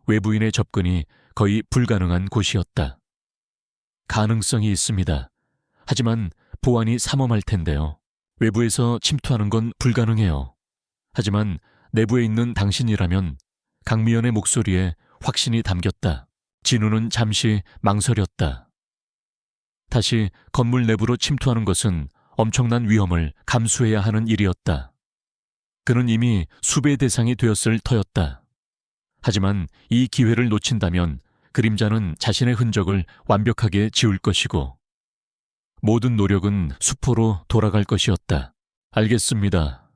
외부인의 접근이 거의 불가능한 곳이었다. 가능성이 있습니다. 하지만 보안이 삼엄할 텐데요. 외부에서 침투하는 건 불가능해요. 하지만 내부에 있는 당신이라면 강미연의 목소리에 확신이 담겼다. 진우는 잠시 망설였다. 다시 건물 내부로 침투하는 것은 엄청난 위험을 감수해야 하는 일이었다. 그는 이미 수배의 대상이 되었을 터였다. 하지만 이 기회를 놓친다면 그림자는 자신의 흔적을 완벽하게 지울 것이고 모든 노력은 수포로 돌아갈 것이었다. 알겠습니다.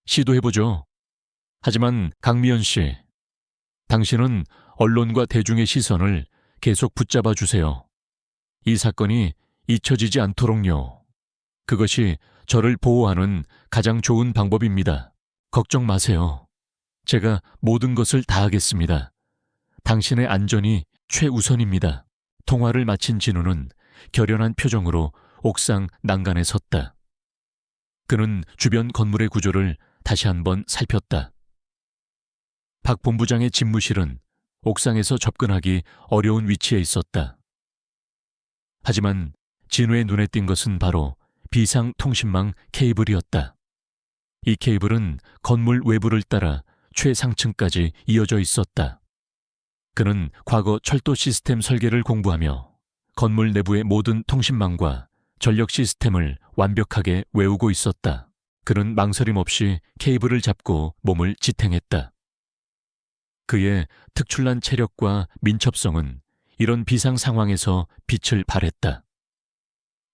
시도해보죠. 하지만 강미연 씨, 당신은 언론과 대중의 시선을 계속 붙잡아 주세요. 이 사건이 잊혀지지 않도록요. 그것이 저를 보호하는 가장 좋은 방법입니다. 걱정 마세요. 제가 모든 것을 다하겠습니다. 당신의 안전이 최우선입니다. 통화를 마친 진우는 결연한 표정으로 옥상 난간에 섰다. 그는 주변 건물의 구조를 다시 한번 살폈다. 박 본부장의 집무실은 옥상에서 접근하기 어려운 위치에 있었다. 하지만 진우의 눈에 띈 것은 바로 비상통신망 케이블이었다. 이 케이블은 건물 외부를 따라 최상층까지 이어져 있었다. 그는 과거 철도 시스템 설계를 공부하며 건물 내부의 모든 통신망과 전력 시스템을 완벽하게 외우고 있었다. 그는 망설임 없이 케이블을 잡고 몸을 지탱했다. 그의 특출난 체력과 민첩성은 이런 비상 상황에서 빛을 발했다.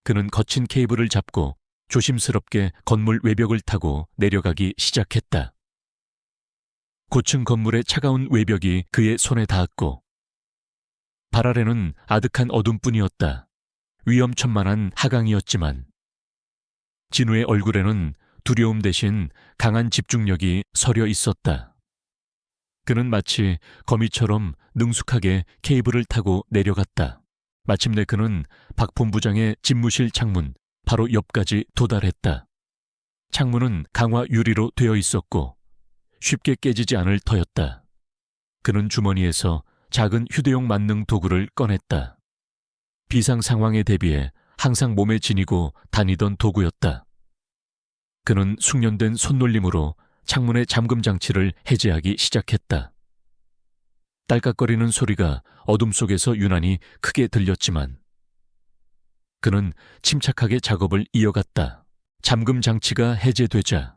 그는 거친 케이블을 잡고 조심스럽게 건물 외벽을 타고 내려가기 시작했다. 고층 건물의 차가운 외벽이 그의 손에 닿았고 발 아래는 아득한 어둠뿐이었다. 위험천만한 하강이었지만 진우의 얼굴에는 두려움 대신 강한 집중력이 서려 있었다. 그는 마치 거미처럼 능숙하게 케이블을 타고 내려갔다. 마침내 그는 박 본부장의 집무실 창문 바로 옆까지 도달했다. 창문은 강화 유리로 되어 있었고 쉽게 깨지지 않을 터였다. 그는 주머니에서 작은 휴대용 만능 도구를 꺼냈다. 비상 상황에 대비해 항상 몸에 지니고 다니던 도구였다. 그는 숙련된 손놀림으로 창문의 잠금 장치를 해제하기 시작했다. 딸깍거리는 소리가 어둠 속에서 유난히 크게 들렸지만 그는 침착하게 작업을 이어갔다. 잠금 장치가 해제되자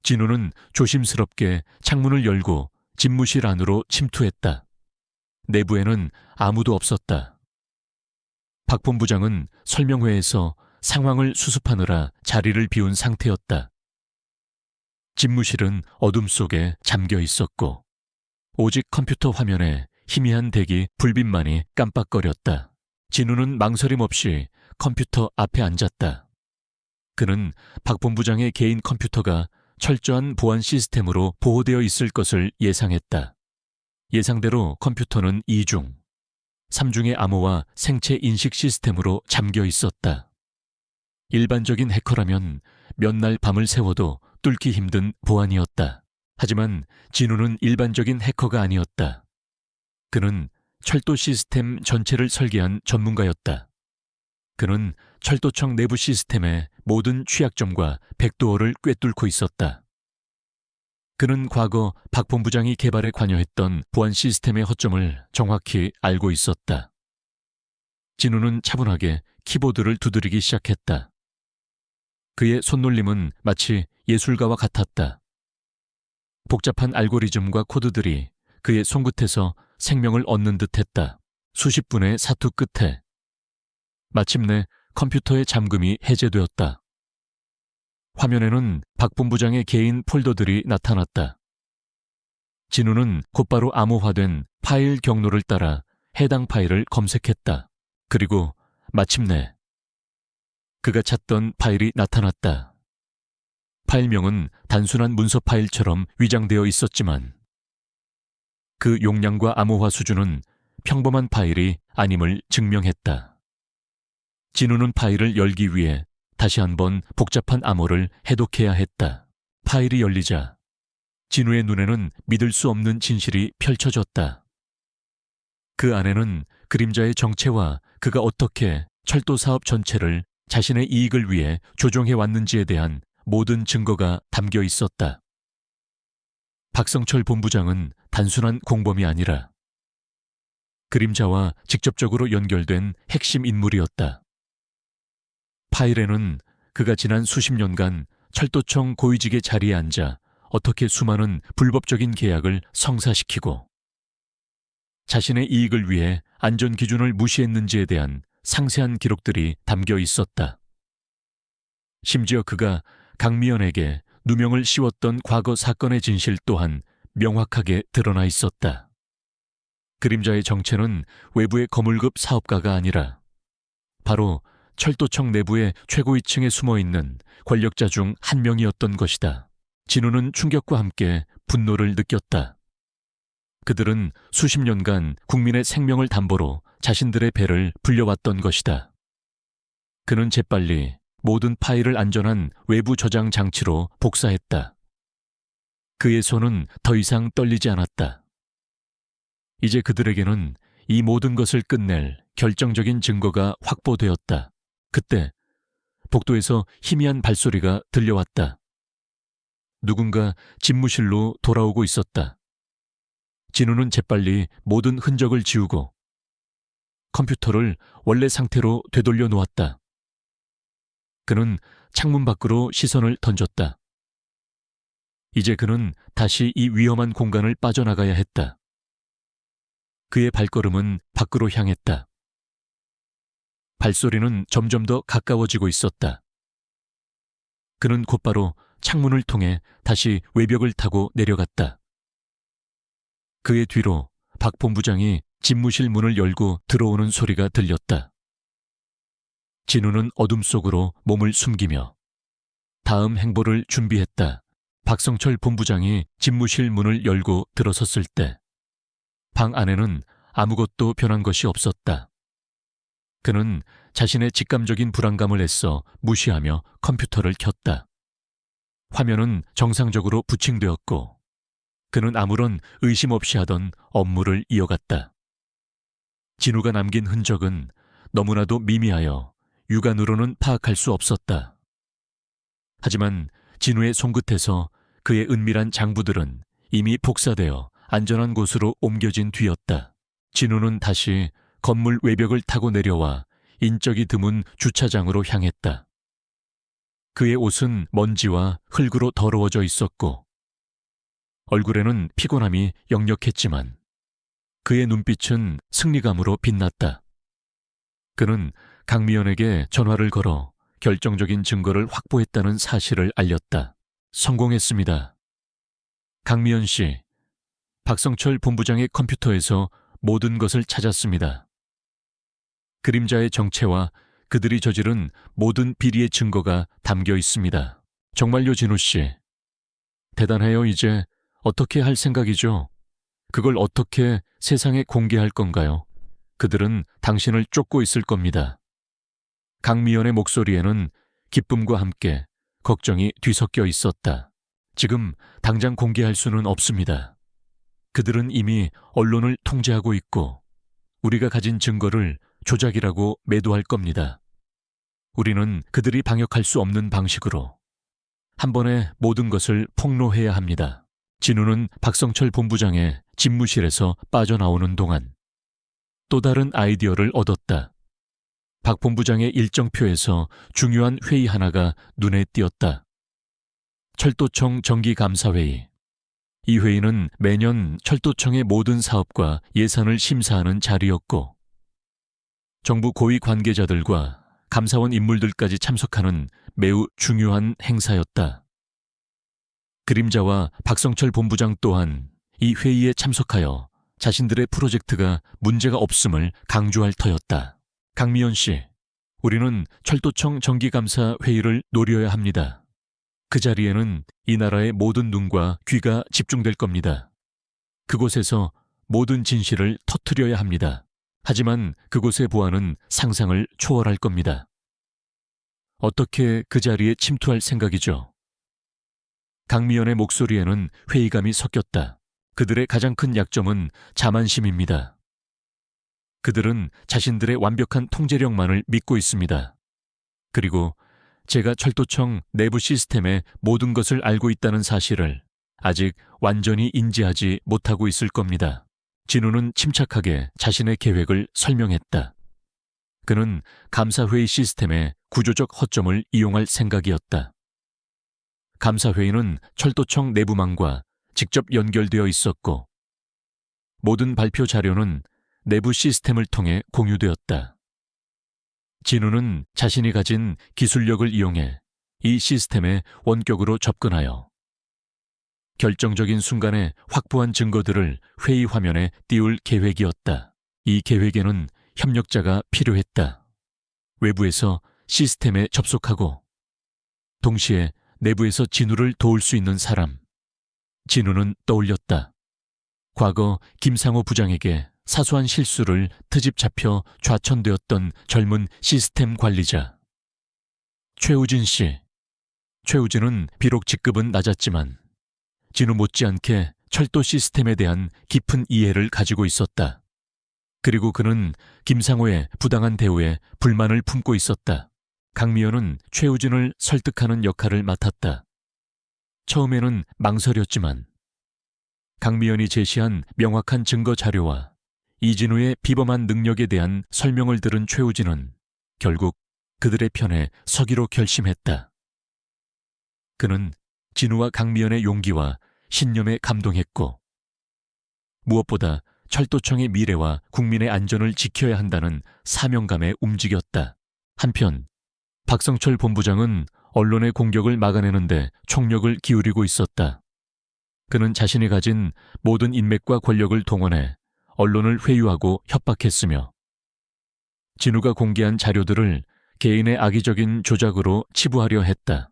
진우는 조심스럽게 창문을 열고 집무실 안으로 침투했다. 내부에는 아무도 없었다. 박 본부장은 설명회에서 상황을 수습하느라 자리를 비운 상태였다. 집무실은 어둠 속에 잠겨 있었고 오직 컴퓨터 화면에 희미한 대기 불빛만이 깜빡거렸다. 진우는 망설임 없이 컴퓨터 앞에 앉았다. 그는 박 본부장의 개인 컴퓨터가 철저한 보안 시스템으로 보호되어 있을 것을 예상했다. 예상대로 컴퓨터는 2중, 3중의 암호와 생체 인식 시스템으로 잠겨 있었다. 일반적인 해커라면 몇 날 밤을 새워도 뚫기 힘든 보안이었다. 하지만 진우는 일반적인 해커가 아니었다. 그는 철도 시스템 전체를 설계한 전문가였다. 그는 철도청 내부 시스템의 모든 취약점과 백도어를 꿰뚫고 있었다. 그는 과거 박 본부장이 개발에 관여했던 보안 시스템의 허점을 정확히 알고 있었다. 진우는 차분하게 키보드를 두드리기 시작했다. 그의 손놀림은 마치 예술가와 같았다. 복잡한 알고리즘과 코드들이 그의 손끝에서 생명을 얻는 듯했다. 수십 분의 사투 끝에 마침내 컴퓨터의 잠금이 해제되었다. 화면에는 박 본부장의 개인 폴더들이 나타났다. 진우는 곧바로 암호화된 파일 경로를 따라 해당 파일을 검색했다. 그리고 마침내 그가 찾던 파일이 나타났다. 파일명은 단순한 문서 파일처럼 위장되어 있었지만 그 용량과 암호화 수준은 평범한 파일이 아님을 증명했다. 진우는 파일을 열기 위해 다시 한번 복잡한 암호를 해독해야 했다. 파일이 열리자 진우의 눈에는 믿을 수 없는 진실이 펼쳐졌다. 그 안에는 그림자의 정체와 그가 어떻게 철도 사업 전체를 자신의 이익을 위해 조종해 왔는지에 대한 모든 증거가 담겨 있었다. 박성철 본부장은 단순한 공범이 아니라 그림자와 직접적으로 연결된 핵심 인물이었다. 파일에는 그가 지난 수십 년간 철도청 고위직의 자리에 앉아 어떻게 수많은 불법적인 계약을 성사시키고 자신의 이익을 위해 안전 기준을 무시했는지에 대한 상세한 기록들이 담겨 있었다. 심지어 그가 강미연에게 누명을 씌웠던 과거 사건의 진실 또한 명확하게 드러나 있었다. 그림자의 정체는 외부의 거물급 사업가가 아니라 바로 철도청 내부의 최고위층에 숨어있는 권력자 중 한 명이었던 것이다. 진우는 충격과 함께 분노를 느꼈다. 그들은 수십 년간 국민의 생명을 담보로 자신들의 배를 불려왔던 것이다. 그는 재빨리 모든 파일을 안전한 외부 저장 장치로 복사했다. 그의 손은 더 이상 떨리지 않았다. 이제 그들에게는 이 모든 것을 끝낼 결정적인 증거가 확보되었다. 그때 복도에서 희미한 발소리가 들려왔다. 누군가 집무실로 돌아오고 있었다. 진우는 재빨리 모든 흔적을 지우고 컴퓨터를 원래 상태로 되돌려 놓았다. 그는 창문 밖으로 시선을 던졌다. 이제 그는 다시 이 위험한 공간을 빠져나가야 했다. 그의 발걸음은 밖으로 향했다. 발소리는 점점 더 가까워지고 있었다. 그는 곧바로 창문을 통해 다시 외벽을 타고 내려갔다. 그의 뒤로 박 본부장이 집무실 문을 열고 들어오는 소리가 들렸다. 진우는 어둠 속으로 몸을 숨기며 다음 행보를 준비했다. 박성철 본부장이 집무실 문을 열고 들어섰을 때 방 안에는 아무것도 변한 것이 없었다. 그는 자신의 직감적인 불안감을 애써 무시하며 컴퓨터를 켰다. 화면은 정상적으로 부칭되었고 그는 아무런 의심 없이 하던 업무를 이어갔다. 진우가 남긴 흔적은 너무나도 미미하여 육안으로는 파악할 수 없었다. 하지만 진우의 손끝에서 그의 은밀한 장부들은 이미 복사되어 안전한 곳으로 옮겨진 뒤였다. 진우는 다시 건물 외벽을 타고 내려와 인적이 드문 주차장으로 향했다. 그의 옷은 먼지와 흙으로 더러워져 있었고 얼굴에는 피곤함이 역력했지만 그의 눈빛은 승리감으로 빛났다. 그는 강미연에게 전화를 걸어 결정적인 증거를 확보했다는 사실을 알렸다. 성공했습니다. 강미연 씨, 박성철 본부장의 컴퓨터에서 모든 것을 찾았습니다. 그림자의 정체와 그들이 저지른 모든 비리의 증거가 담겨 있습니다. 정말요, 진우 씨. 대단해요. 이제 어떻게 할 생각이죠? 그걸 어떻게 세상에 공개할 건가요? 그들은 당신을 쫓고 있을 겁니다. 강미연의 목소리에는 기쁨과 함께 걱정이 뒤섞여 있었다. 지금 당장 공개할 수는 없습니다. 그들은 이미 언론을 통제하고 있고 우리가 가진 증거를 조작이라고 매도할 겁니다. 우리는 그들이 방역할 수 없는 방식으로 한 번에 모든 것을 폭로해야 합니다. 진우는 박성철 본부장의 집무실에서 빠져나오는 동안 또 다른 아이디어를 얻었다. 박 본부장의 일정표에서 중요한 회의 하나가 눈에 띄었다. 철도청 정기감사회의. 이 회의는 매년 철도청의 모든 사업과 예산을 심사하는 자리였고 정부 고위 관계자들과 감사원 인물들까지 참석하는 매우 중요한 행사였다. 그림자와 박성철 본부장 또한 이 회의에 참석하여 자신들의 프로젝트가 문제가 없음을 강조할 터였다. 강미연 씨, 우리는 철도청 정기감사 회의를 노려야 합니다. 그 자리에는 이 나라의 모든 눈과 귀가 집중될 겁니다. 그곳에서 모든 진실을 터뜨려야 합니다. 하지만 그곳의 보안은 상상을 초월할 겁니다. 어떻게 그 자리에 침투할 생각이죠? 강미연의 목소리에는 회의감이 섞였다. 그들의 가장 큰 약점은 자만심입니다. 그들은 자신들의 완벽한 통제력만을 믿고 있습니다. 그리고 제가 철도청 내부 시스템의 모든 것을 알고 있다는 사실을 아직 완전히 인지하지 못하고 있을 겁니다. 진우는 침착하게 자신의 계획을 설명했다. 그는 감사회의 시스템의 구조적 허점을 이용할 생각이었다. 감사회의는 철도청 내부망과 직접 연결되어 있었고 모든 발표 자료는 내부 시스템을 통해 공유되었다. 진우는 자신이 가진 기술력을 이용해 이 시스템에 원격으로 접근하여 결정적인 순간에 확보한 증거들을 회의 화면에 띄울 계획이었다. 이 계획에는 협력자가 필요했다. 외부에서 시스템에 접속하고 동시에 내부에서 진우를 도울 수 있는 사람. 진우는 떠올렸다. 과거 김상호 부장에게 사소한 실수를 트집 잡혀 좌천되었던 젊은 시스템 관리자. 최우진 씨. 최우진은 비록 직급은 낮았지만 진우 못지않게 철도 시스템에 대한 깊은 이해를 가지고 있었다. 그리고 그는 김상호의 부당한 대우에 불만을 품고 있었다. 강미연은 최우진을 설득하는 역할을 맡았다. 처음에는 망설였지만 강미연이 제시한 명확한 증거 자료와 이진우의 비범한 능력에 대한 설명을 들은 최우진은 결국 그들의 편에 서기로 결심했다. 그는 진우와 강미연의 용기와 신념에 감동했고 무엇보다 철도청의 미래와 국민의 안전을 지켜야 한다는 사명감에 움직였다. 한편 박성철 본부장은 언론의 공격을 막아내는데 총력을 기울이고 있었다. 그는 자신이 가진 모든 인맥과 권력을 동원해 언론을 회유하고 협박했으며 진우가 공개한 자료들을 개인의 악의적인 조작으로 치부하려 했다.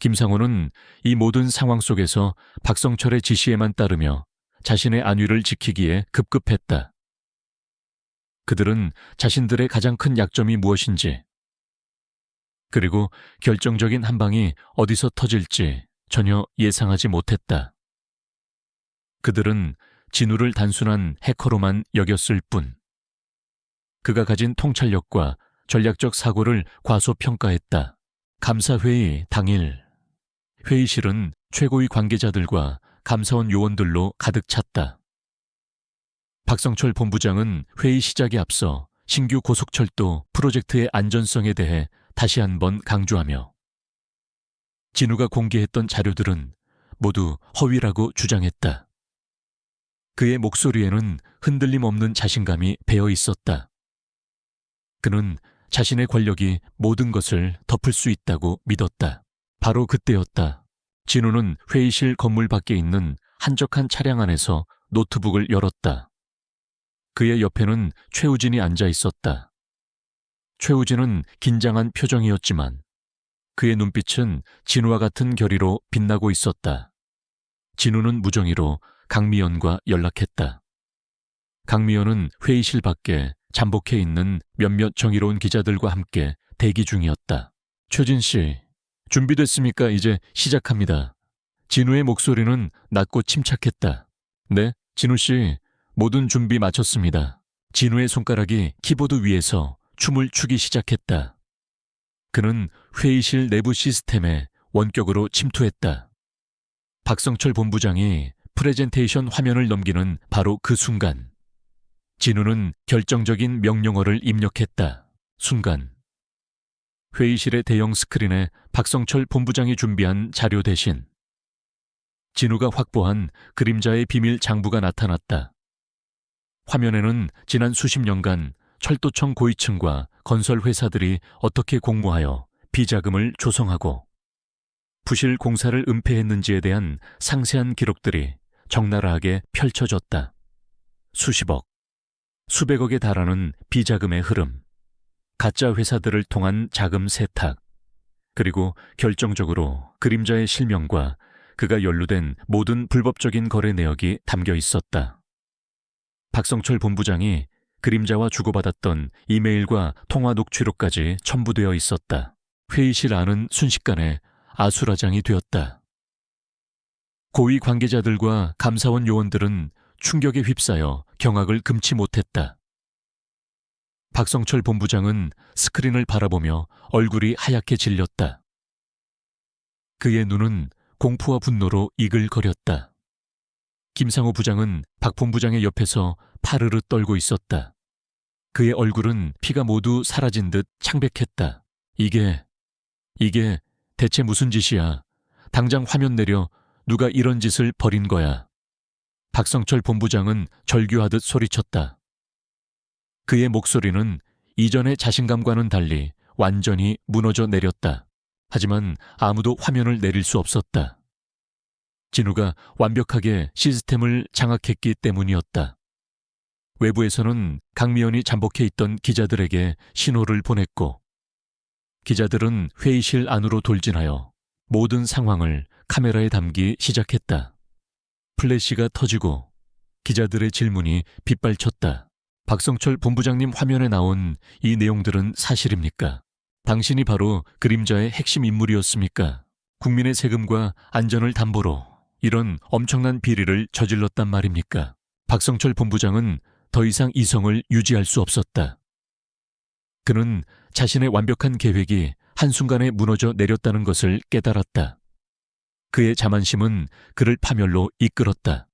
김상호는 이 모든 상황 속에서 박성철의 지시에만 따르며 자신의 안위를 지키기에 급급했다. 그들은 자신들의 가장 큰 약점이 무엇인지 그리고 결정적인 한 방이 어디서 터질지 전혀 예상하지 못했다. 그들은 진우를 단순한 해커로만 여겼을 뿐 그가 가진 통찰력과 전략적 사고를 과소평가했다. 감사회의 당일 회의실은 최고위 관계자들과 감사원 요원들로 가득 찼다. 박성철 본부장은 회의 시작에 앞서 신규 고속철도 프로젝트의 안전성에 대해 다시 한번 강조하며 진우가 공개했던 자료들은 모두 허위라고 주장했다. 그의 목소리에는 흔들림 없는 자신감이 배어 있었다. 그는 자신의 권력이 모든 것을 덮을 수 있다고 믿었다. 바로 그때였다. 진우는 회의실 건물 밖에 있는 한적한 차량 안에서 노트북을 열었다. 그의 옆에는 최우진이 앉아 있었다. 최우진은 긴장한 표정이었지만 그의 눈빛은 진우와 같은 결의로 빛나고 있었다. 진우는 무정의로 강미연과 연락했다. 강미연은 회의실 밖에 잠복해 있는 몇몇 정의로운 기자들과 함께 대기 중이었다. 최진 씨, 준비됐습니까? 이제 시작합니다. 진우의 목소리는 낮고 침착했다. 네, 진우 씨, 모든 준비 마쳤습니다. 진우의 손가락이 키보드 위에서 춤을 추기 시작했다. 그는 회의실 내부 시스템에 원격으로 침투했다. 박성철 본부장이 프레젠테이션 화면을 넘기는 바로 그 순간, 진우는 결정적인 명령어를 입력했다. 순간, 회의실의 대형 스크린에 박성철 본부장이 준비한 자료 대신 진우가 확보한 그림자의 비밀 장부가 나타났다. 화면에는 지난 수십 년간 철도청 고위층과 건설 회사들이 어떻게 공모하여 비자금을 조성하고 부실 공사를 은폐했는지에 대한 상세한 기록들이 적나라하게 펼쳐졌다. 수십억, 수백억에 달하는 비자금의 흐름, 가짜 회사들을 통한 자금 세탁, 그리고 결정적으로 그림자의 실명과 그가 연루된 모든 불법적인 거래 내역이 담겨 있었다. 박성철 본부장이 그림자와 주고받았던 이메일과 통화 녹취록까지 첨부되어 있었다. 회의실 안은 순식간에 아수라장이 되었다. 고위 관계자들과 감사원 요원들은 충격에 휩싸여 경악을 금치 못했다. 박성철 본부장은 스크린을 바라보며 얼굴이 하얗게 질렸다. 그의 눈은 공포와 분노로 이글거렸다. 김상호 부장은 박 본부장의 옆에서 파르르 떨고 있었다. 그의 얼굴은 피가 모두 사라진 듯 창백했다. 이게 대체 무슨 짓이야? 당장 화면 내려. 누가 이런 짓을 벌인 거야? 박성철 본부장은 절규하듯 소리쳤다. 그의 목소리는 이전의 자신감과는 달리 완전히 무너져 내렸다. 하지만 아무도 화면을 내릴 수 없었다. 진우가 완벽하게 시스템을 장악했기 때문이었다. 외부에서는 강미연이 잠복해 있던 기자들에게 신호를 보냈고 기자들은 회의실 안으로 돌진하여 모든 상황을 카메라에 담기 시작했다. 플래시가 터지고 기자들의 질문이 빗발쳤다. 박성철 본부장님, 화면에 나온 이 내용들은 사실입니까? 당신이 바로 그림자의 핵심 인물이었습니까? 국민의 세금과 안전을 담보로 이런 엄청난 비리를 저질렀단 말입니까? 박성철 본부장은 더 이상 이성을 유지할 수 없었다. 그는 자신의 완벽한 계획이 한순간에 무너져 내렸다는 것을 깨달았다. 그의 자만심은 그를 파멸로 이끌었다.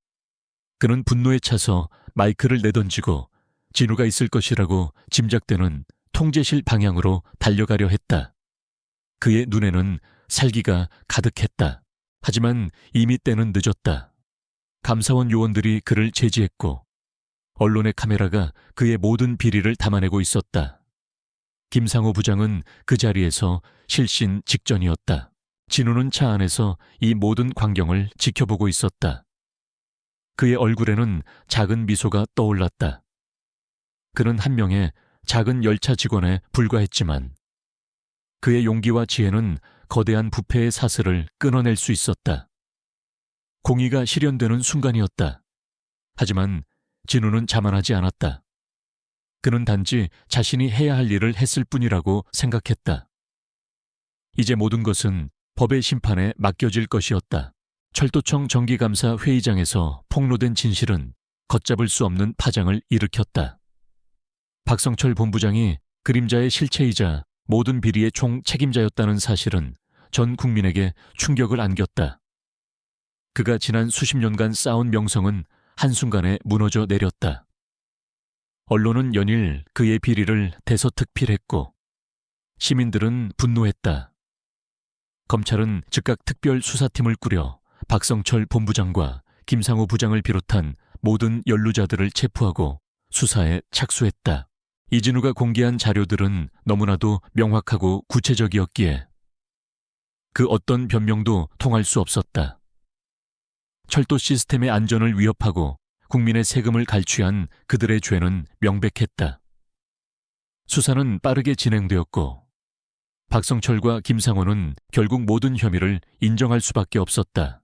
그는 분노에 차서 마이크를 내던지고 진우가 있을 것이라고 짐작되는 통제실 방향으로 달려가려 했다. 그의 눈에는 살기가 가득했다. 하지만 이미 때는 늦었다. 감사원 요원들이 그를 제지했고 언론의 카메라가 그의 모든 비리를 담아내고 있었다. 김상호 부장은 그 자리에서 실신 직전이었다. 진우는 차 안에서 이 모든 광경을 지켜보고 있었다. 그의 얼굴에는 작은 미소가 떠올랐다. 그는 한 명의 작은 열차 직원에 불과했지만 그의 용기와 지혜는 거대한 부패의 사슬을 끊어낼 수 있었다. 공의가 실현되는 순간이었다. 하지만 진우는 자만하지 않았다. 그는 단지 자신이 해야 할 일을 했을 뿐이라고 생각했다. 이제 모든 것은 법의 심판에 맡겨질 것이었다. 철도청 정기감사 회의장에서 폭로된 진실은 걷잡을 수 없는 파장을 일으켰다. 박성철 본부장이 그림자의 실체이자 모든 비리의 총 책임자였다는 사실은 전 국민에게 충격을 안겼다. 그가 지난 수십 년간 쌓은 명성은 한순간에 무너져 내렸다. 언론은 연일 그의 비리를 대서특필했고 시민들은 분노했다. 검찰은 즉각 특별수사팀을 꾸려 박성철 본부장과 김상호 부장을 비롯한 모든 연루자들을 체포하고 수사에 착수했다. 이진우가 공개한 자료들은 너무나도 명확하고 구체적이었기에 그 어떤 변명도 통할 수 없었다. 철도 시스템의 안전을 위협하고 국민의 세금을 갈취한 그들의 죄는 명백했다. 수사는 빠르게 진행되었고 박성철과 김상호는 결국 모든 혐의를 인정할 수밖에 없었다.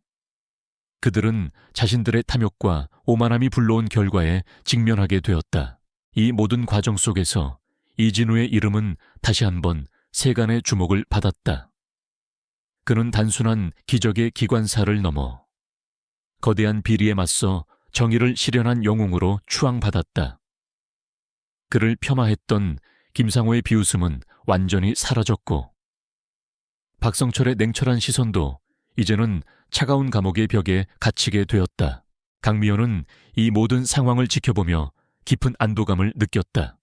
그들은 자신들의 탐욕과 오만함이 불러온 결과에 직면하게 되었다. 이 모든 과정 속에서 이진우의 이름은 다시 한번 세간의 주목을 받았다. 그는 단순한 기적의 기관사를 넘어 거대한 비리에 맞서 정의를 실현한 영웅으로 추앙받았다. 그를 폄하했던 김상호의 비웃음은 완전히 사라졌고 박성철의 냉철한 시선도 이제는 차가운 감옥의 벽에 갇히게 되었다. 강미연은 이 모든 상황을 지켜보며 깊은 안도감을 느꼈다.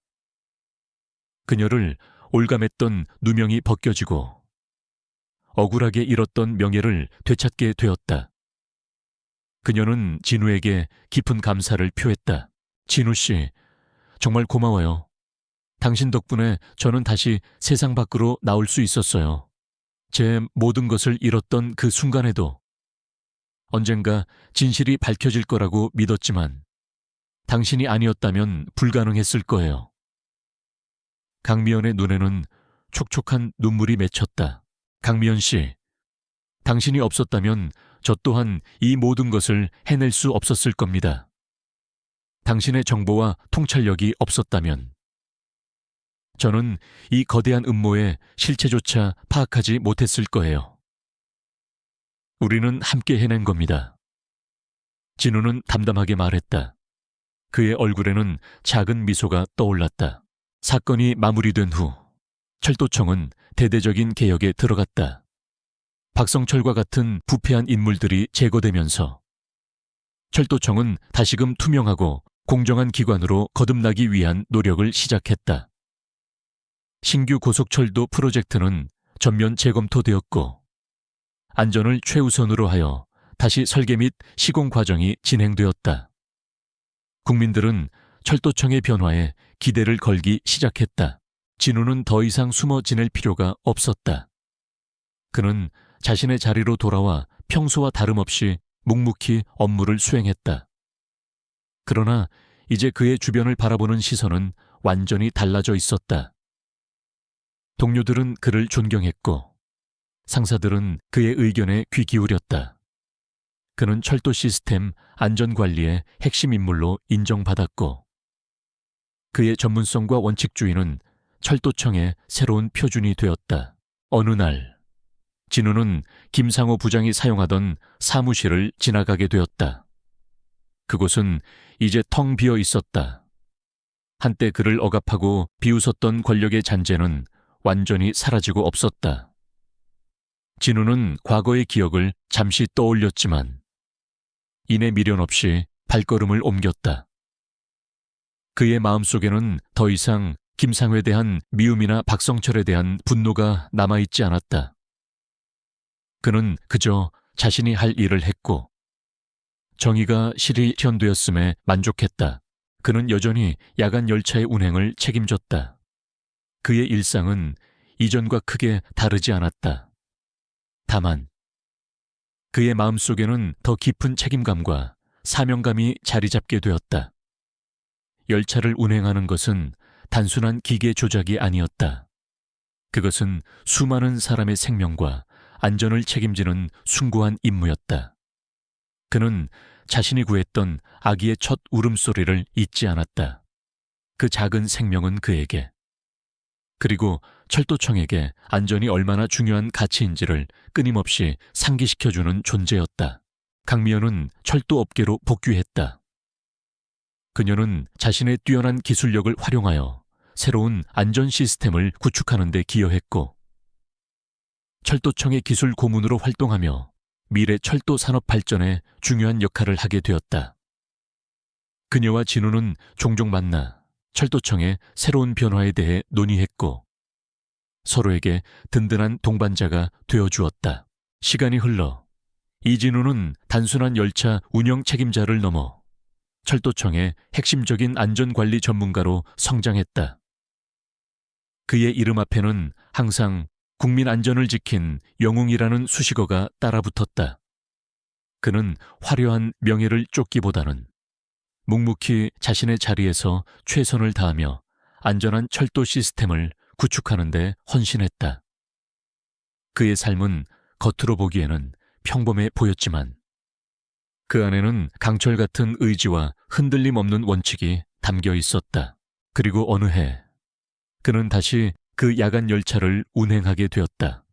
그녀를 올감했던 누명이 벗겨지고 억울하게 잃었던 명예를 되찾게 되었다. 그녀는 진우에게 깊은 감사를 표했다. 진우 씨, 정말 고마워요. 당신 덕분에 저는 다시 세상 밖으로 나올 수 있었어요. 제 모든 것을 잃었던 그 순간에도 언젠가 진실이 밝혀질 거라고 믿었지만 당신이 아니었다면 불가능했을 거예요. 강미연의 눈에는 촉촉한 눈물이 맺혔다. 강미연 씨, 당신이 없었다면 저 또한 이 모든 것을 해낼 수 없었을 겁니다. 당신의 정보와 통찰력이 없었다면 저는 이 거대한 음모의 실체조차 파악하지 못했을 거예요. 우리는 함께 해낸 겁니다. 진우는 담담하게 말했다. 그의 얼굴에는 작은 미소가 떠올랐다. 사건이 마무리된 후 철도청은 대대적인 개혁에 들어갔다. 박성철과 같은 부패한 인물들이 제거되면서 철도청은 다시금 투명하고 공정한 기관으로 거듭나기 위한 노력을 시작했다. 신규 고속철도 프로젝트는 전면 재검토되었고 안전을 최우선으로 하여 다시 설계 및 시공 과정이 진행되었다. 국민들은 철도청의 변화에 기대를 걸기 시작했다. 진우는 더 이상 숨어 지낼 필요가 없었다. 그는 자신의 자리로 돌아와 평소와 다름없이 묵묵히 업무를 수행했다. 그러나 이제 그의 주변을 바라보는 시선은 완전히 달라져 있었다. 동료들은 그를 존경했고 상사들은 그의 의견에 귀 기울였다. 그는 철도 시스템 안전관리의 핵심 인물로 인정받았고 그의 전문성과 원칙주의는 철도청의 새로운 표준이 되었다. 어느 날 진우는 김상호 부장이 사용하던 사무실을 지나가게 되었다. 그곳은 이제 텅 비어 있었다. 한때 그를 억압하고 비웃었던 권력의 잔재는 완전히 사라지고 없었다. 진우는 과거의 기억을 잠시 떠올렸지만 이내 미련 없이 발걸음을 옮겼다. 그의 마음속에는 더 이상 김상회에 대한 미움이나 박성철에 대한 분노가 남아있지 않았다. 그는 그저 자신이 할 일을 했고 정의가 실현되었음에 만족했다. 그는 여전히 야간 열차의 운행을 책임졌다. 그의 일상은 이전과 크게 다르지 않았다. 다만 그의 마음속에는 더 깊은 책임감과 사명감이 자리 잡게 되었다. 열차를 운행하는 것은 단순한 기계 조작이 아니었다. 그것은 수많은 사람의 생명과 안전을 책임지는 숭고한 임무였다. 그는 자신이 구했던 아기의 첫 울음소리를 잊지 않았다. 그 작은 생명은 그에게, 그리고 철도청에게 안전이 얼마나 중요한 가치인지를 끊임없이 상기시켜주는 존재였다. 강미연은 철도업계로 복귀했다. 그녀는 자신의 뛰어난 기술력을 활용하여 새로운 안전 시스템을 구축하는 데 기여했고 철도청의 기술 고문으로 활동하며 미래 철도 산업 발전에 중요한 역할을 하게 되었다. 그녀와 진우는 종종 만나 철도청의 새로운 변화에 대해 논의했고 서로에게 든든한 동반자가 되어주었다. 시간이 흘러 이진우는 단순한 열차 운영 책임자를 넘어 철도청의 핵심적인 안전관리 전문가로 성장했다. 그의 이름 앞에는 항상 국민 안전을 지킨 영웅이라는 수식어가 따라붙었다. 그는 화려한 명예를 쫓기보다는 묵묵히 자신의 자리에서 최선을 다하며 안전한 철도 시스템을 구축하는 데 헌신했다. 그의 삶은 겉으로 보기에는 평범해 보였지만 그 안에는 강철 같은 의지와 흔들림 없는 원칙이 담겨 있었다. 그리고 어느 해 그는 다시 그 야간 열차를 운행하게 되었다.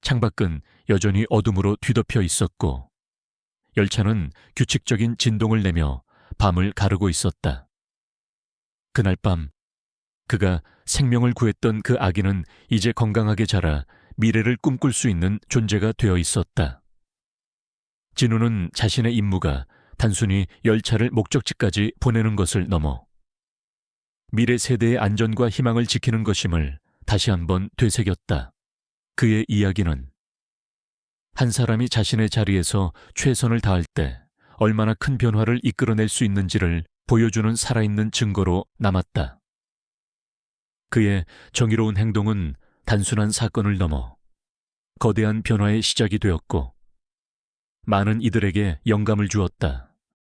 창밖은 여전히 어둠으로 뒤덮여 있었고 열차는 규칙적인 진동을 내며 밤을 가르고 있었다. 그날 밤 그가 생명을 구했던 그 아기는 이제 건강하게 자라 미래를 꿈꿀 수 있는 존재가 되어 있었다. 진우는 자신의 임무가 단순히 열차를 목적지까지 보내는 것을 넘어 미래 세대의 안전과 희망을 지키는 것임을 다시 한번 되새겼다. 그의 이야기는 한 사람이 자신의 자리에서 최선을 다할 때 얼마나 큰 변화를 이끌어낼 수 있는지를 보여주는 살아있는 증거로 남았다. 그의 정의로운 행동은 단순한 사건을 넘어 거대한 변화의 시작이 되었고 많은 이들에게 영감을 주었다.